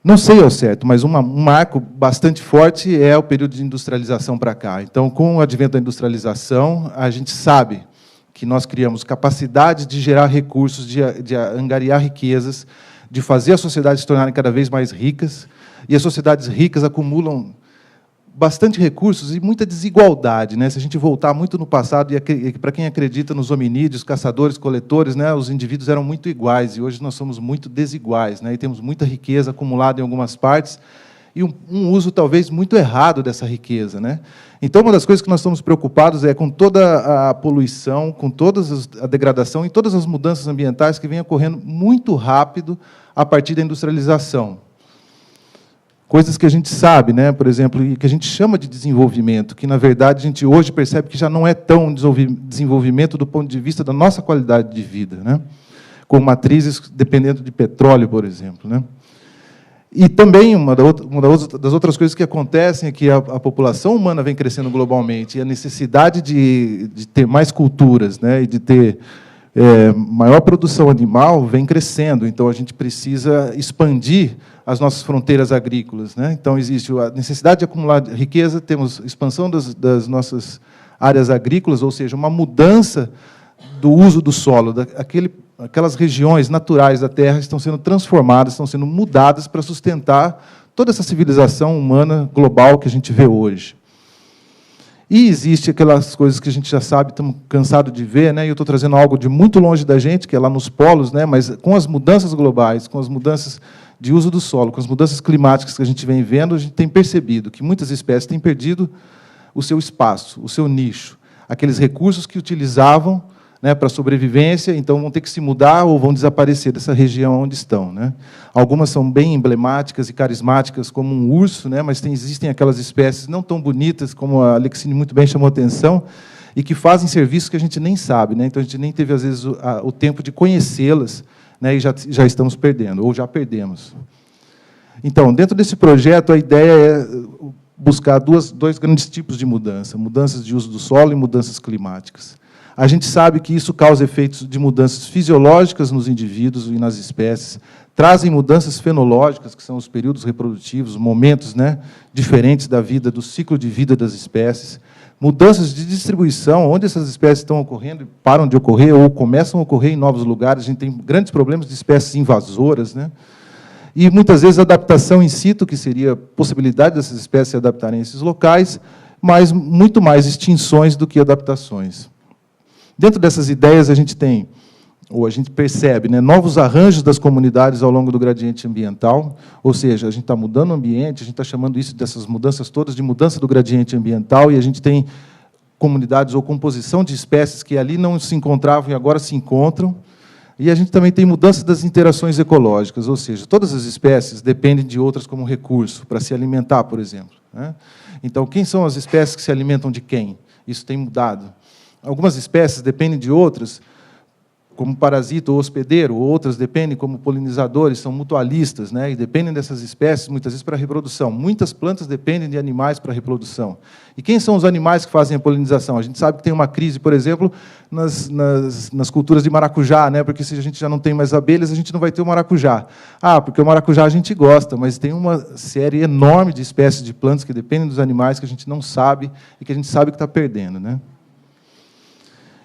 Não sei ao certo, mas um marco bastante forte é o período de industrialização para cá. Então, com o advento da industrialização, a gente sabe que nós criamos capacidade de gerar recursos, de angariar riquezas, de fazer as sociedades se tornarem cada vez mais ricas, e as sociedades ricas acumulam bastante recursos e muita desigualdade, né? Se a gente voltar muito no passado, e para quem acredita nos hominídeos, caçadores, coletores, né, os indivíduos eram muito iguais, e hoje nós somos muito desiguais, né? E temos muita riqueza acumulada em algumas partes, e um uso talvez muito errado dessa riqueza, né? Então, uma das coisas que nós estamos preocupados é com toda a poluição, com toda a degradação e todas as mudanças ambientais que vêm ocorrendo muito rápido a partir da industrialização. Coisas que a gente sabe, né, por exemplo, que a gente chama de desenvolvimento, que, na verdade, a gente hoje percebe que já não é tão desenvolvimento do ponto de vista da nossa qualidade de vida, né? Com matrizes dependendo de petróleo, por exemplo, né? E também, uma das outras coisas que acontecem é que a população humana vem crescendo globalmente, e a necessidade de ter mais culturas, né, e de ter maior produção animal vem crescendo. Então, a gente precisa expandir as nossas fronteiras agrícolas, né? Então, existe a necessidade de acumular riqueza, temos expansão das nossas áreas agrícolas, ou seja, uma mudança do uso do solo, aquelas regiões naturais da Terra estão sendo transformadas, estão sendo mudadas para sustentar toda essa civilização humana global que a gente vê hoje. E existe aquelas coisas que a gente já sabe, estamos cansados de ver, né? E eu estou trazendo algo de muito longe da gente, que é lá nos polos, né? Mas com as mudanças globais, com as mudanças de uso do solo, com as mudanças climáticas que a gente vem vendo, a gente tem percebido que muitas espécies têm perdido o seu espaço, o seu nicho, aqueles recursos que utilizavam, né, para a sobrevivência, então vão ter que se mudar ou vão desaparecer dessa região onde estão, né? Algumas são bem emblemáticas e carismáticas, como um urso, né, mas existem aquelas espécies não tão bonitas, como a Alexine muito bem chamou a atenção, e que fazem serviços que a gente nem sabe, né? Então a gente nem teve, às vezes, o tempo de conhecê-las, né, e já estamos perdendo, ou já perdemos. Então, dentro desse projeto, a ideia é buscar dois grandes tipos de mudança, mudanças de uso do solo e mudanças climáticas. A gente sabe que isso causa efeitos de mudanças fisiológicas nos indivíduos e nas espécies, trazem mudanças fenológicas, que são os períodos reprodutivos, momentos, né, diferentes da vida, do ciclo de vida das espécies, mudanças de distribuição, onde essas espécies estão ocorrendo, param de ocorrer ou começam a ocorrer em novos lugares. A gente tem grandes problemas de espécies invasoras, né? E, muitas vezes, a adaptação in situ, que seria a possibilidade dessas espécies se adaptarem a esses locais, mas muito mais extinções do que adaptações. Dentro dessas ideias, a gente tem, ou a gente percebe, né, novos arranjos das comunidades ao longo do gradiente ambiental, ou seja, a gente está mudando o ambiente, a gente está chamando isso, dessas mudanças todas, de mudança do gradiente ambiental, e a gente tem comunidades ou composição de espécies que ali não se encontravam e agora se encontram, e a gente também tem mudança das interações ecológicas, ou seja, todas as espécies dependem de outras como recurso, para se alimentar, por exemplo, né? Então, quem são as espécies que se alimentam de quem? Isso tem mudado. Algumas espécies dependem de outras, como parasita ou hospedeiro, outras dependem como polinizadores, são mutualistas, né, e dependem dessas espécies, muitas vezes, para a reprodução. Muitas plantas dependem de animais para a reprodução. E quem são os animais que fazem a polinização? A gente sabe que tem uma crise, por exemplo, nas culturas de maracujá, né, porque se a gente já não tem mais abelhas, a gente não vai ter o maracujá. Ah, porque o maracujá a gente gosta, mas tem uma série enorme de espécies de plantas que dependem dos animais que a gente não sabe e que a gente sabe que está perdendo, né?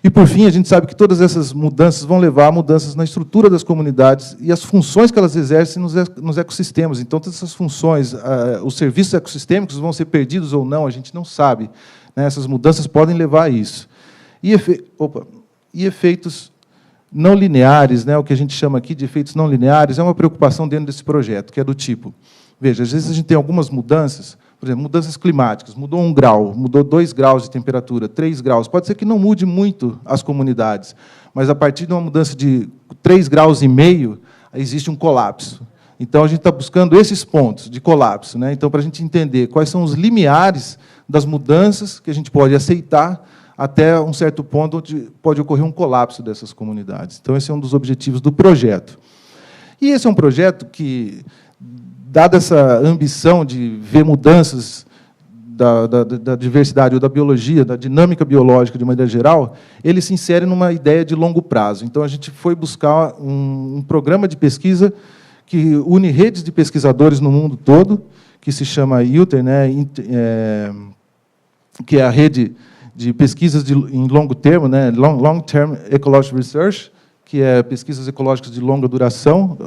E, por fim, a gente sabe que todas essas mudanças vão levar a mudanças na estrutura das comunidades e as funções que elas exercem nos ecossistemas. Então, todas essas funções, os serviços ecossistêmicos vão ser perdidos ou não, a gente não sabe, né? Essas mudanças podem levar a isso. E efeitos não lineares, né? O que a gente chama aqui de efeitos não lineares, é uma preocupação dentro desse projeto, que é do tipo, veja, às vezes a gente tem algumas mudanças, por exemplo, mudanças climáticas, mudou 1 grau, mudou 2 graus de temperatura, 3 graus. Pode ser que não mude muito as comunidades, mas, a partir de uma mudança de 3,5 graus, existe um colapso. Então, a gente está buscando esses pontos de colapso, né? Então, para a gente entender quais são os limiares das mudanças que a gente pode aceitar até um certo ponto onde pode ocorrer um colapso dessas comunidades. Então, esse é um dos objetivos do projeto. E esse é um projeto que, dada essa ambição de ver mudanças da diversidade ou da biologia, da dinâmica biológica de maneira geral, ele se insere numa ideia de longo prazo. Então, a gente foi buscar um programa de pesquisa que une redes de pesquisadores no mundo todo, que se chama ILTER, né, que é a rede de pesquisas em longo termo, né, Long Term Ecological Research, que é pesquisas ecológicas de longa duração,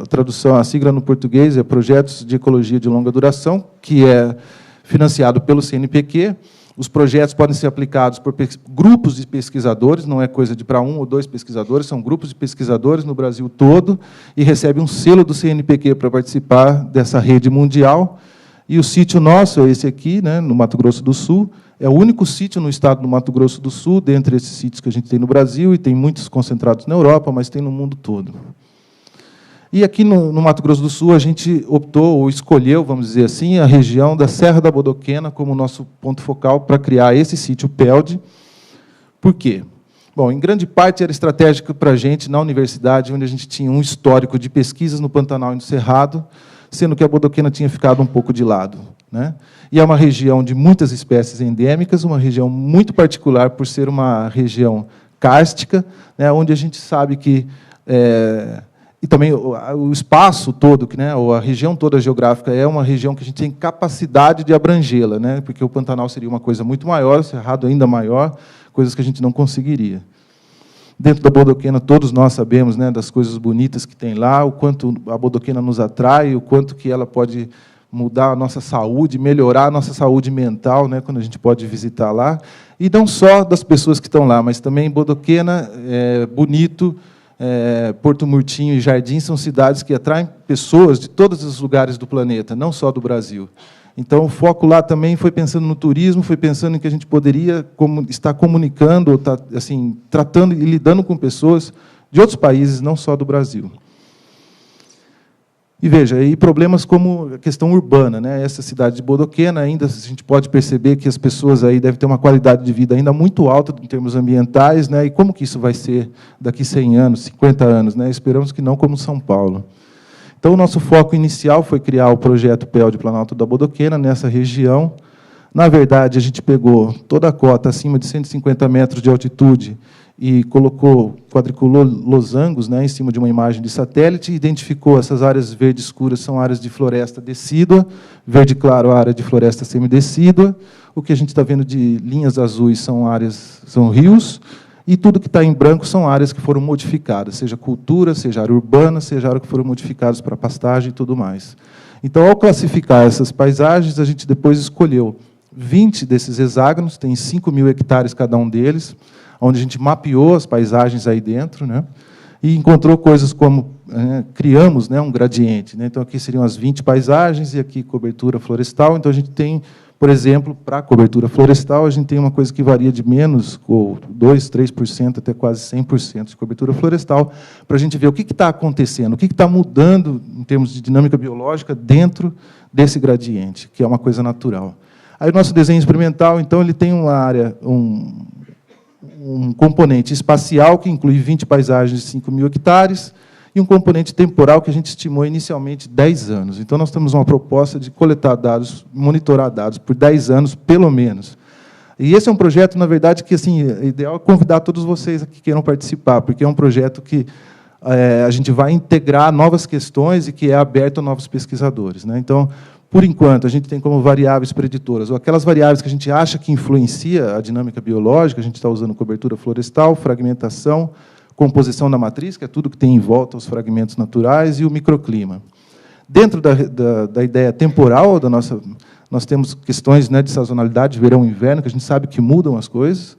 a sigla no português é Projetos de Ecologia de Longa Duração, que é financiado pelo CNPq. Os projetos podem ser aplicados por grupos de pesquisadores, não é coisa de para 1 ou 2 pesquisadores, são grupos de pesquisadores no Brasil todo, e recebem um selo do CNPq para participar dessa rede mundial. E o sítio nosso é esse aqui, né, no Mato Grosso do Sul. É o único sítio no estado do Mato Grosso do Sul, dentre esses sítios que a gente tem no Brasil, e tem muitos concentrados na Europa, mas tem no mundo todo. E aqui no Mato Grosso do Sul, a gente optou, ou escolheu, vamos dizer assim, a região da Serra da Bodoquena como nosso ponto focal para criar esse sítio PELD. Por quê? Bom, em grande parte era estratégico para a gente, na universidade, onde a gente tinha um histórico de pesquisas no Pantanal e no Cerrado, sendo que a Bodoquena tinha ficado um pouco de lado, né? E é uma região de muitas espécies endêmicas, uma região muito particular por ser uma região kárstica, né, onde a gente sabe que... e também o espaço todo, né, ou a região toda geográfica, é uma região que a gente tem capacidade de abrangê-la, né, porque o Pantanal seria uma coisa muito maior, o Cerrado ainda maior, coisas que a gente não conseguiria. Dentro da Bodoquena, todos nós sabemos, né, das coisas bonitas que tem lá, o quanto a Bodoquena nos atrai, o quanto que ela pode mudar a nossa saúde, melhorar a nossa saúde mental, né, quando a gente pode visitar lá. E não só das pessoas que estão lá, mas também Bodoquena, Bonito, Porto Murtinho e Jardim são cidades que atraem pessoas de todos os lugares do planeta, não só do Brasil. Então, o foco lá também foi pensando no turismo, foi pensando em que a gente poderia estar comunicando, ou estar, assim, tratando e lidando com pessoas de outros países, não só do Brasil. E veja, aí problemas como a questão urbana, né? Essa cidade de Bodoquena, ainda a gente pode perceber que as pessoas aí devem ter uma qualidade de vida ainda muito alta em termos ambientais, né? E como que isso vai ser daqui 100 anos, 50 anos, né? Esperamos que não como São Paulo. Então, o nosso foco inicial foi criar o projeto PEL de Planalto da Bodoquena nessa região. Na verdade, a gente pegou toda a cota acima de 150 metros de altitude e quadriculou losangos, né, em cima de uma imagem de satélite, e identificou essas áreas verde escuras são áreas de floresta decídua, verde claro, área de floresta semidecídua, o que a gente está vendo de linhas azuis são rios, e tudo que está em branco são áreas que foram modificadas, seja cultura, seja área urbana, seja área que foram modificadas para pastagem e tudo mais. Então, ao classificar essas paisagens, a gente depois escolheu 20 desses hexágonos, tem 5.000 hectares cada um deles, onde a gente mapeou as paisagens aí dentro, né, e encontrou coisas como, criamos, né, um gradiente. Né, então, aqui seriam as 20 paisagens, e aqui cobertura florestal. Então, a gente tem, por exemplo, para a cobertura florestal, a gente tem uma coisa que varia de menos, ou 2%, 3%, até quase 100% de cobertura florestal, para a gente ver o que está acontecendo, o que está mudando em termos de dinâmica biológica dentro desse gradiente, que é uma coisa natural. Aí, o nosso desenho experimental, então, ele tem uma área, um componente espacial, que inclui 20 paisagens de 5.000 hectares, e um componente temporal, que a gente estimou inicialmente 10 anos. Então, nós temos uma proposta de coletar dados, monitorar dados por 10 anos, pelo menos. E esse é um projeto, na verdade, que assim, é ideal convidar todos vocês que queiram participar, porque é um projeto que a gente vai integrar novas questões e que é aberto a novos pesquisadores. Né? Então, por enquanto, a gente tem como variáveis preditoras, ou aquelas variáveis que a gente acha que influencia a dinâmica biológica, a gente está usando cobertura florestal, fragmentação, composição da matriz, que é tudo que tem em volta os fragmentos naturais, e o microclima. Dentro da ideia temporal, nós temos questões, né, de sazonalidade, verão e inverno, que a gente sabe que mudam as coisas,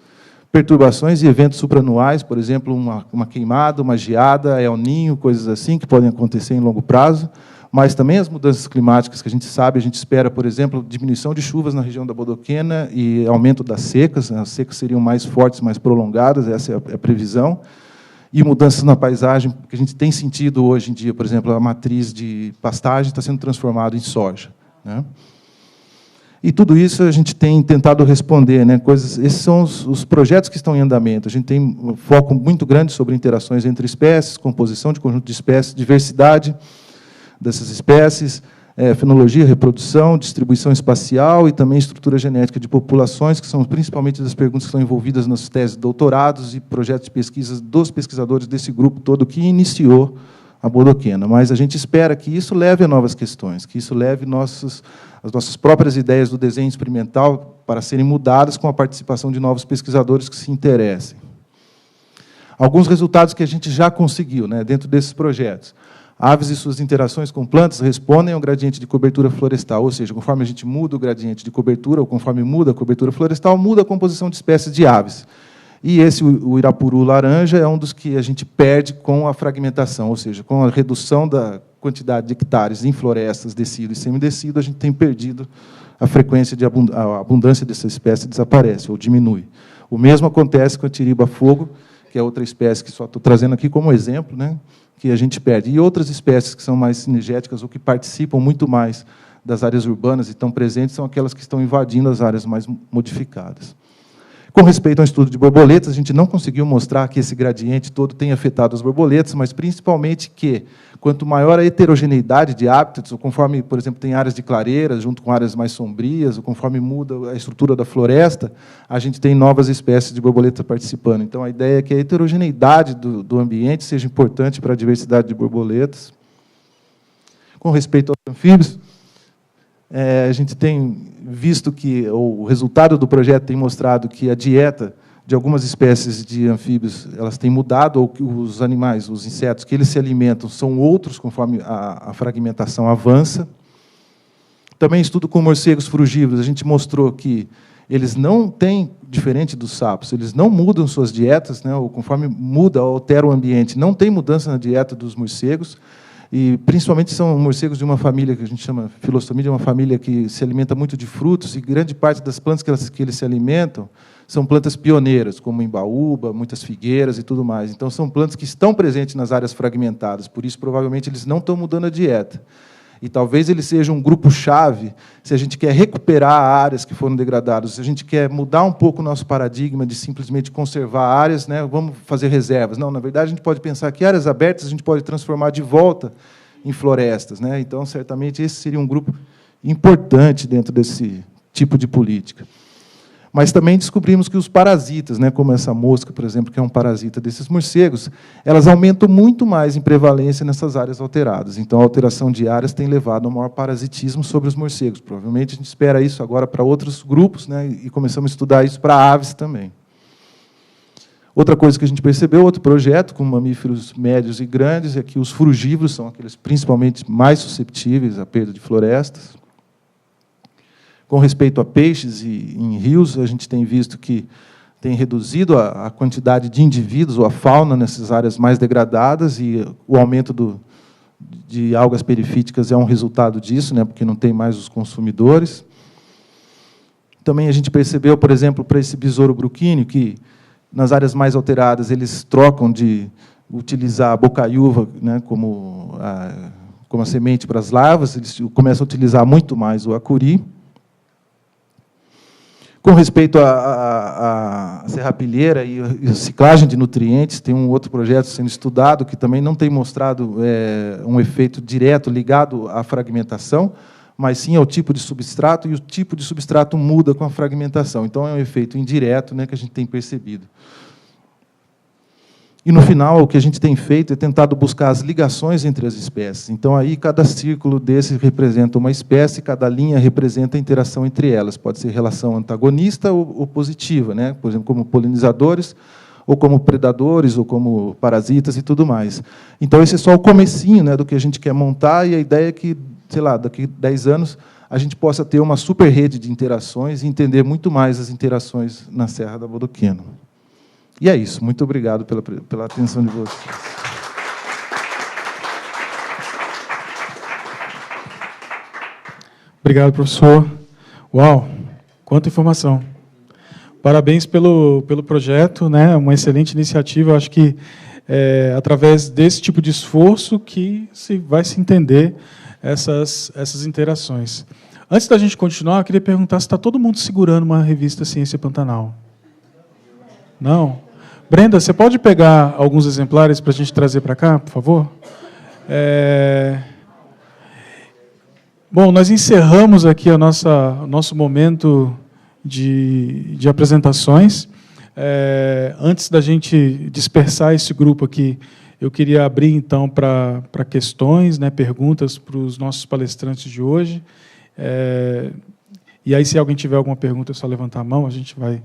perturbações e eventos supranuais, por exemplo, uma queimada, uma geada, El Niño, coisas assim, que podem acontecer em longo prazo, mas também as mudanças climáticas que a gente espera, por exemplo, diminuição de chuvas na região da Bodoquena e aumento das secas, as secas seriam mais fortes, mais prolongadas, essa é a previsão, e mudanças na paisagem, que a gente tem sentido hoje em dia, por exemplo, a matriz de pastagem está sendo transformada em soja. Né? E tudo isso a gente tem tentado responder, né, esses são os projetos que estão em andamento. A gente tem um foco muito grande sobre interações entre espécies, composição de conjunto de espécies, diversidade dessas espécies, fenologia, reprodução, distribuição espacial e também estrutura genética de populações, que são principalmente das perguntas que estão envolvidas nas teses de doutorados e projetos de pesquisa dos pesquisadores desse grupo todo que iniciou a Bodoquena. Mas a gente espera que isso leve a novas questões, que isso leve as nossas próprias ideias do desenho experimental para serem mudadas com a participação de novos pesquisadores que se interessem. Alguns resultados que a gente já conseguiu, né, dentro desses projetos. Aves e suas interações com plantas respondem ao gradiente de cobertura florestal, ou seja, conforme a gente muda o gradiente de cobertura, ou conforme muda a cobertura florestal, muda a composição de espécies de aves. E o irapuru laranja é um dos que a gente perde com a fragmentação, ou seja, com a redução da quantidade de hectares em florestas, decíduo e semidecíduo, a gente tem perdido a frequência de a abundância dessa espécie desaparece ou diminui. O mesmo acontece com a tiriba-fogo, que é outra espécie que só estou trazendo aqui como exemplo, né, que a gente perde. E outras espécies que são mais sinergéticas ou que participam muito mais das áreas urbanas e estão presentes são aquelas que estão invadindo as áreas mais modificadas. Com respeito ao estudo de borboletas, a gente não conseguiu mostrar que esse gradiente todo tem afetado as borboletas, mas principalmente que, quanto maior a heterogeneidade de hábitats, ou conforme, por exemplo, tem áreas de clareiras junto com áreas mais sombrias, ou conforme muda a estrutura da floresta, a gente tem novas espécies de borboletas participando. Então, a ideia é que a heterogeneidade do ambiente seja importante para a diversidade de borboletas. Com respeito aos anfíbios, a gente tem visto que o resultado do projeto tem mostrado que a dieta de algumas espécies de anfíbios elas têm mudado, ou que os animais, os insetos que eles se alimentam são outros conforme a fragmentação avança. Também estudo com morcegos frugívoros, a gente mostrou que eles não têm, diferente dos sapos, eles não mudam suas dietas, né, ou conforme muda, altera o ambiente, não tem mudança na dieta dos morcegos, e principalmente são morcegos de uma família que a gente chama Philostomida, uma família que se alimenta muito de frutos, e grande parte das plantas que eles se alimentam são plantas pioneiras, como embaúba, muitas figueiras e tudo mais. Então, são plantas que estão presentes nas áreas fragmentadas, por isso, provavelmente, eles não estão mudando a dieta. E talvez ele seja um grupo-chave se a gente quer recuperar áreas que foram degradadas, se a gente quer mudar um pouco o nosso paradigma de simplesmente conservar áreas, né, vamos fazer reservas. Não, na verdade, a gente pode pensar que áreas abertas a gente pode transformar de volta em florestas, né? Então, certamente, esse seria um grupo importante dentro desse tipo de política. Mas também descobrimos que os parasitas, né, como essa mosca, por exemplo, que é um parasita desses morcegos, elas aumentam muito mais em prevalência nessas áreas alteradas. Então, a alteração de áreas tem levado a um maior parasitismo sobre os morcegos. Provavelmente, a gente espera isso agora para outros grupos, né, e começamos a estudar isso para aves também. Outra coisa que a gente percebeu, outro projeto com mamíferos médios e grandes, é que os frugívoros são aqueles principalmente mais susceptíveis à perda de florestas. Com respeito a peixes e em rios, a gente tem visto que tem reduzido a quantidade de indivíduos ou a fauna nessas áreas mais degradadas, e o aumento de algas perifíticas é um resultado disso, né, porque não tem mais os consumidores. Também a gente percebeu, por exemplo, para esse besouro bruquínio, que nas áreas mais alteradas eles trocam de utilizar a bocaiúva, né, como a semente para as larvas, eles começam a utilizar muito mais o acuri. Com respeito à serrapilheira e a ciclagem de nutrientes, tem um outro projeto sendo estudado que também não tem mostrado um efeito direto ligado à fragmentação, mas sim ao tipo de substrato, e o tipo de substrato muda com a fragmentação. Então, é um efeito indireto, né, que a gente tem percebido. E, no final, o que a gente tem feito é tentado buscar as ligações entre as espécies. Então, aí, cada círculo desse representa uma espécie, cada linha representa a interação entre elas. Pode ser relação antagonista ou positiva, né? Por exemplo, como polinizadores, ou como predadores, ou como parasitas e tudo mais. Então, esse é só o comecinho, né, do que a gente quer montar, e a ideia é que, sei lá, daqui a 10 anos, a gente possa ter uma super rede de interações e entender muito mais as interações na Serra da Bodoquena. E é isso. Muito obrigado pela atenção de vocês. Obrigado, professor. Uau, quanta informação. Parabéns pelo projeto, né? Uma excelente iniciativa. Eu acho que é através desse tipo de esforço que vai se entender essas interações. Antes da gente continuar, eu queria perguntar se está todo mundo segurando uma revista Ciência Pantanal. Não? Brenda, você pode pegar alguns exemplares para a gente trazer para cá, por favor? Bom, nós encerramos aqui o nosso momento de apresentações. Antes da gente dispersar esse grupo aqui, eu queria abrir, então, para questões, né, perguntas para os nossos palestrantes de hoje. E aí, se alguém tiver alguma pergunta, é só levantar a mão, a gente vai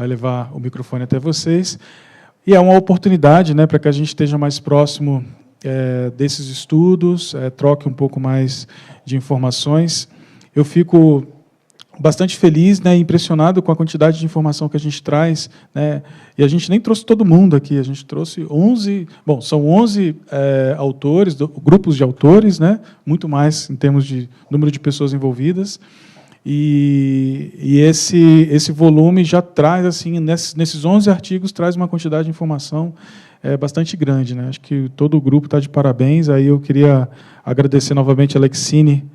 levar o microfone até vocês. E é uma oportunidade, né, para que a gente esteja mais próximo desses estudos, troque um pouco mais de informações. Eu fico bastante feliz, né, impressionado com a quantidade de informação que a gente traz, né, e a gente nem trouxe todo mundo aqui, a gente trouxe 11, bom, são 11 autores, grupos de autores, né, muito mais em termos de número de pessoas envolvidas. E esse volume já traz, assim, nesses 11 artigos, traz uma quantidade de informação bastante grande, né? Acho que todo o grupo está de parabéns. Aí eu queria agradecer novamente a Lexine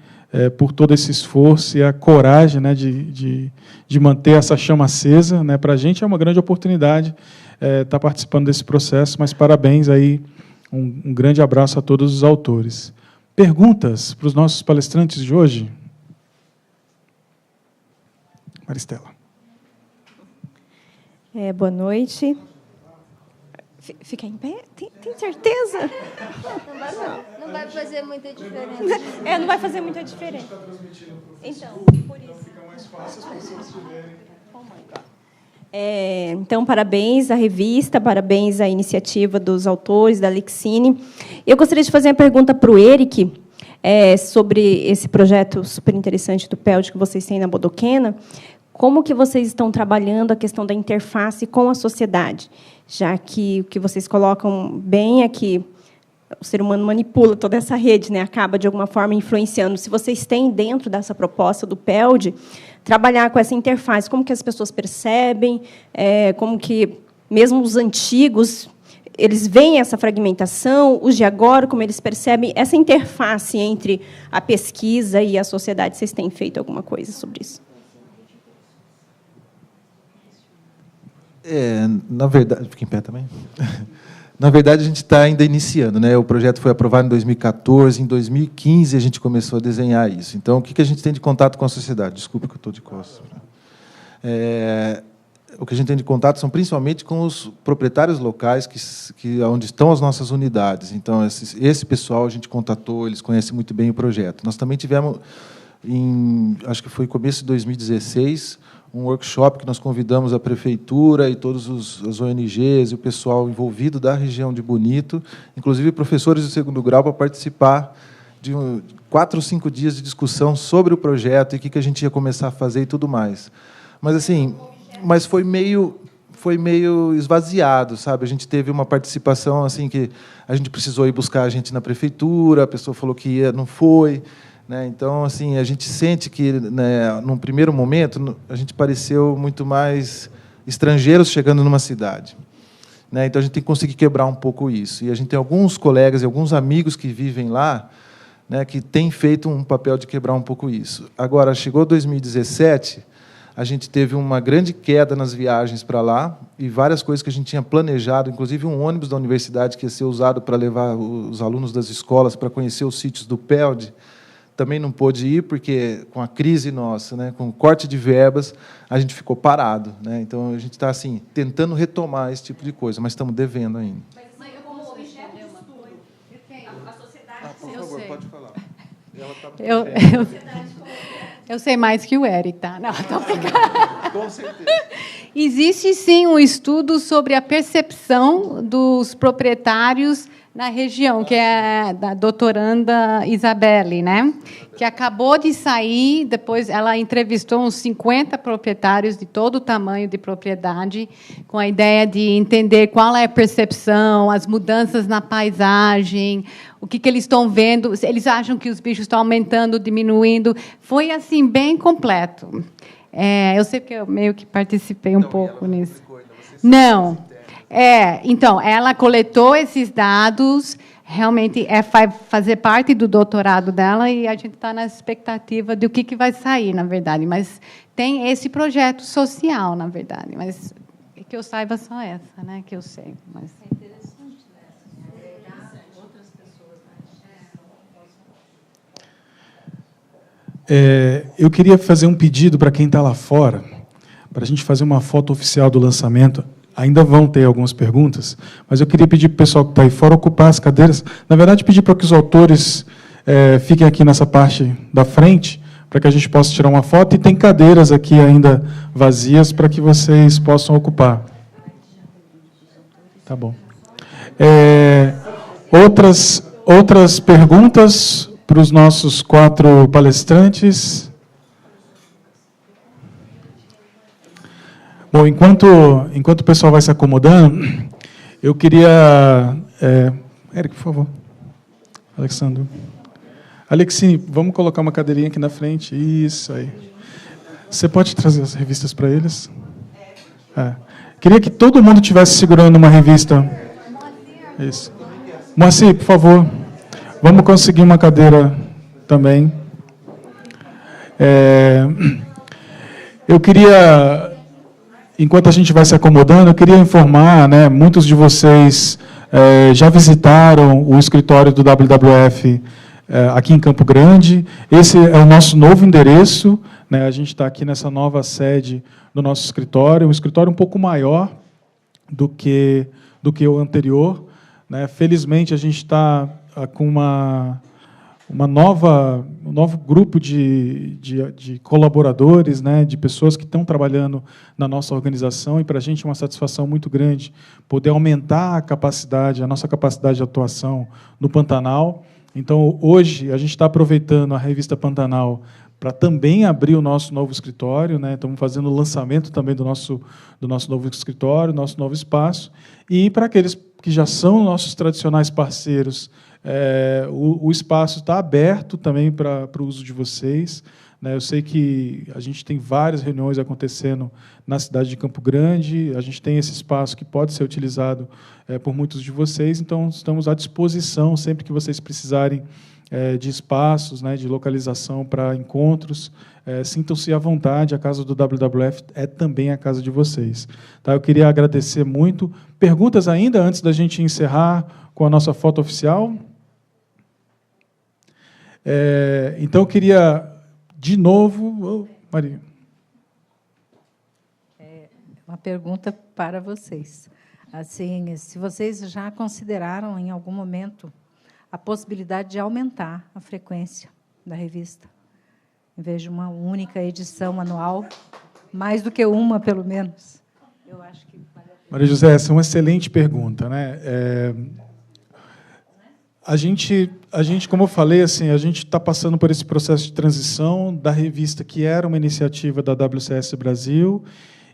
por todo esse esforço e a coragem, né, de manter essa chama acesa, né? Para a gente é uma grande oportunidade estar participando desse processo, mas parabéns aí, um grande abraço a todos os autores. Perguntas para os nossos palestrantes de hoje? Maristela. Boa noite. Fica em pé? Tem certeza? Não vai fazer muita diferença. Não vai fazer muita diferença. Então, por isso. Fica mais fácil as pessoas tiverem. Então, parabéns à revista, parabéns à iniciativa dos autores, da Lexine. Eu gostaria de fazer uma pergunta para o Eric. sobre esse projeto super interessante do PELD que vocês têm na Bodoquena. Como que vocês estão trabalhando a questão da interface com a sociedade? Já que o que vocês colocam bem é que o ser humano manipula toda essa rede, né? Acaba, de alguma forma, influenciando. Se vocês têm, dentro dessa proposta do PELD, trabalhar com essa interface, como que as pessoas percebem, como que, mesmo os antigos, eles veem essa fragmentação, os de agora, como eles percebem essa interface entre a pesquisa e a sociedade. Vocês têm feito alguma coisa sobre isso? Na verdade, fica em pé também. Na verdade, a gente está ainda iniciando, né? O projeto foi aprovado em 2014, em 2015 a gente começou a desenhar isso. Então, o que a gente tem de contato com a sociedade? Desculpe que eu estou de costas. O que a gente tem de contato são principalmente com os proprietários locais, onde estão as nossas unidades. Então, esse pessoal a gente contatou, eles conhecem muito bem o projeto. Nós também tivemos, acho que foi começo de 2016, um workshop que nós convidamos a prefeitura e todos as ONGs e o pessoal envolvido da região de Bonito, inclusive professores de segundo grau, para participar de 4 ou 5 dias de discussão sobre o projeto e o que a gente ia começar a fazer e tudo mais. Mas assim, foi meio esvaziado, sabe? A gente teve uma participação assim que a gente precisou ir buscar a gente na prefeitura, a pessoa falou que ia, não foi. Então, assim, a gente sente que, num primeiro momento, a gente pareceu muito mais estrangeiros chegando numa cidade. Então, a gente tem que conseguir quebrar um pouco isso. E a gente tem alguns colegas e alguns amigos que vivem lá, que têm feito um papel de quebrar um pouco isso. Agora, chegou 2017, a gente teve uma grande queda nas viagens para lá e várias coisas que a gente tinha planejado, inclusive um ônibus da universidade que ia ser usado para levar os alunos das escolas para conhecer os sítios do PELD, também não pôde ir, porque, com a crise nossa, com o corte de verbas, a gente ficou parado. Então, a gente está assim, tentando retomar esse tipo de coisa, mas estamos devendo ainda. Mas como objeto de estudo, a sociedade... Por favor, pode falar. Eu sei mais que o Eric, tá? Não, estou brincando. Com certeza. Existe, sim, um estudo sobre a percepção dos proprietários na região, que é da doutoranda Isabelle, que acabou de sair, depois ela entrevistou uns 50 proprietários de todo o tamanho de propriedade, com a ideia de entender qual é a percepção, as mudanças na paisagem, o que eles estão vendo, eles acham que os bichos estão aumentando, diminuindo. Foi, assim, bem completo. Eu sei que eu meio que participei um pouco nisso. Não. Então, ela coletou esses dados, realmente vai fazer parte do doutorado dela e a gente está na expectativa de o que vai sair, na verdade. Mas tem esse projeto social, na verdade. Mas que eu saiba só essa, que eu sei. Mas... É interessante, outras pessoas. Eu queria fazer um pedido para quem está lá fora, para a gente fazer uma foto oficial do lançamento. Ainda vão ter algumas perguntas, mas eu queria pedir para o pessoal que está aí fora ocupar as cadeiras. Na verdade, pedir para que os autores fiquem aqui nessa parte da frente, para que a gente possa tirar uma foto. E tem cadeiras aqui ainda vazias para que vocês possam ocupar. Tá bom. Outras perguntas para os nossos 4 palestrantes? Bom, enquanto o pessoal vai se acomodando, eu queria... Eric, por favor. Alexandre. Alexine, vamos colocar uma cadeirinha aqui na frente. Isso aí. Você pode trazer as revistas para eles? Queria que todo mundo estivesse segurando uma revista. Isso. Moacir, por favor. Vamos conseguir uma cadeira também. Eu queria... Enquanto a gente vai se acomodando, eu queria informar, muitos de vocês já visitaram o escritório do WWF aqui em Campo Grande. Esse é o nosso novo endereço. A gente está aqui nessa nova sede do nosso escritório, um escritório um pouco maior do que o anterior. Felizmente, a gente está com um novo grupo de colaboradores, de pessoas que estão trabalhando na nossa organização, e para a gente é uma satisfação muito grande poder aumentar a nossa capacidade de atuação no Pantanal. Então, hoje, a gente está aproveitando a revista Pantanal para também abrir o nosso novo escritório, né? Estamos fazendo o lançamento também do nosso novo escritório, nosso novo espaço. E para aqueles que já são nossos tradicionais parceiros, o espaço está aberto também para o uso de vocês. Eu sei que a gente tem várias reuniões acontecendo na cidade de Campo Grande, a gente tem esse espaço que pode ser utilizado por muitos de vocês, então estamos à disposição sempre que vocês precisarem de espaços, de localização para encontros. Sintam-se à vontade, a casa do WWF é também a casa de vocês. Tá? Eu queria agradecer muito. Perguntas ainda antes da gente encerrar com a nossa foto oficial? Então, eu queria, de novo... Maria. Uma pergunta para vocês. Assim, se vocês já consideraram, em algum momento, a possibilidade de aumentar a frequência da revista, em vez de uma única edição anual, mais do que uma, pelo menos. Eu acho que Maria José, essa é uma excelente pergunta, né? A gente, como eu falei, assim, a gente está passando por esse processo de transição da revista que era uma iniciativa da WCS Brasil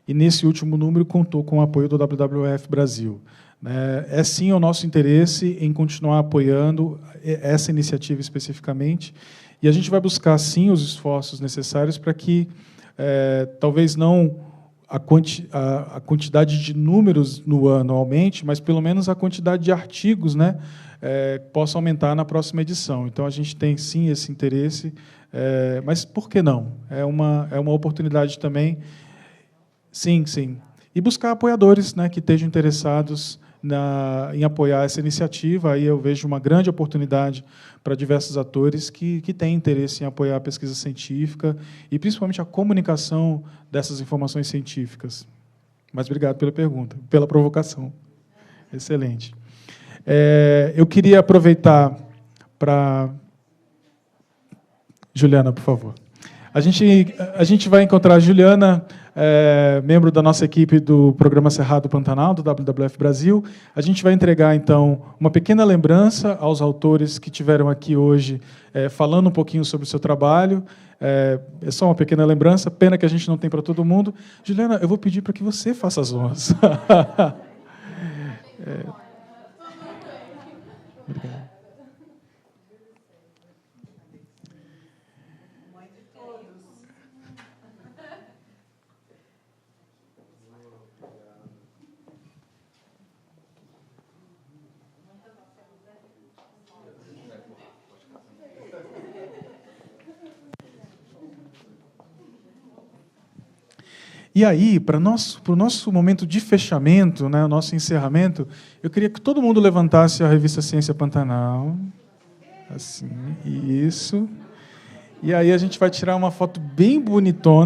e nesse último número contou com o apoio do WWF Brasil. É sim o nosso interesse em continuar apoiando essa iniciativa especificamente, e a gente vai buscar sim os esforços necessários para que talvez não a quantidade de números no ano aumente, mas pelo menos a quantidade de artigos, possa aumentar na próxima edição. Então a gente tem sim esse interesse, mas por que não? É uma oportunidade também. Sim, sim. E buscar apoiadores, que estejam interessados em apoiar essa iniciativa. Aí eu vejo uma grande oportunidade para diversos atores que têm interesse em apoiar a pesquisa científica e, principalmente, a comunicação dessas informações científicas. Mas obrigado pela pergunta, pela provocação. Excelente. Eu queria aproveitar para... Juliana, por favor. A gente vai encontrar a Juliana, membro da nossa equipe do Programa Cerrado Pantanal, do WWF Brasil. A gente vai entregar, então, uma pequena lembrança aos autores que estiveram aqui hoje, falando um pouquinho sobre o seu trabalho. É só uma pequena lembrança, pena que a gente não tem para todo mundo. Juliana, eu vou pedir para que você faça as honras. Obrigado. E aí, para o nosso momento de fechamento, o nosso encerramento, eu queria que todo mundo levantasse a revista Ciência Pantanal. Assim, isso. E aí a gente vai tirar uma foto bem bonitona.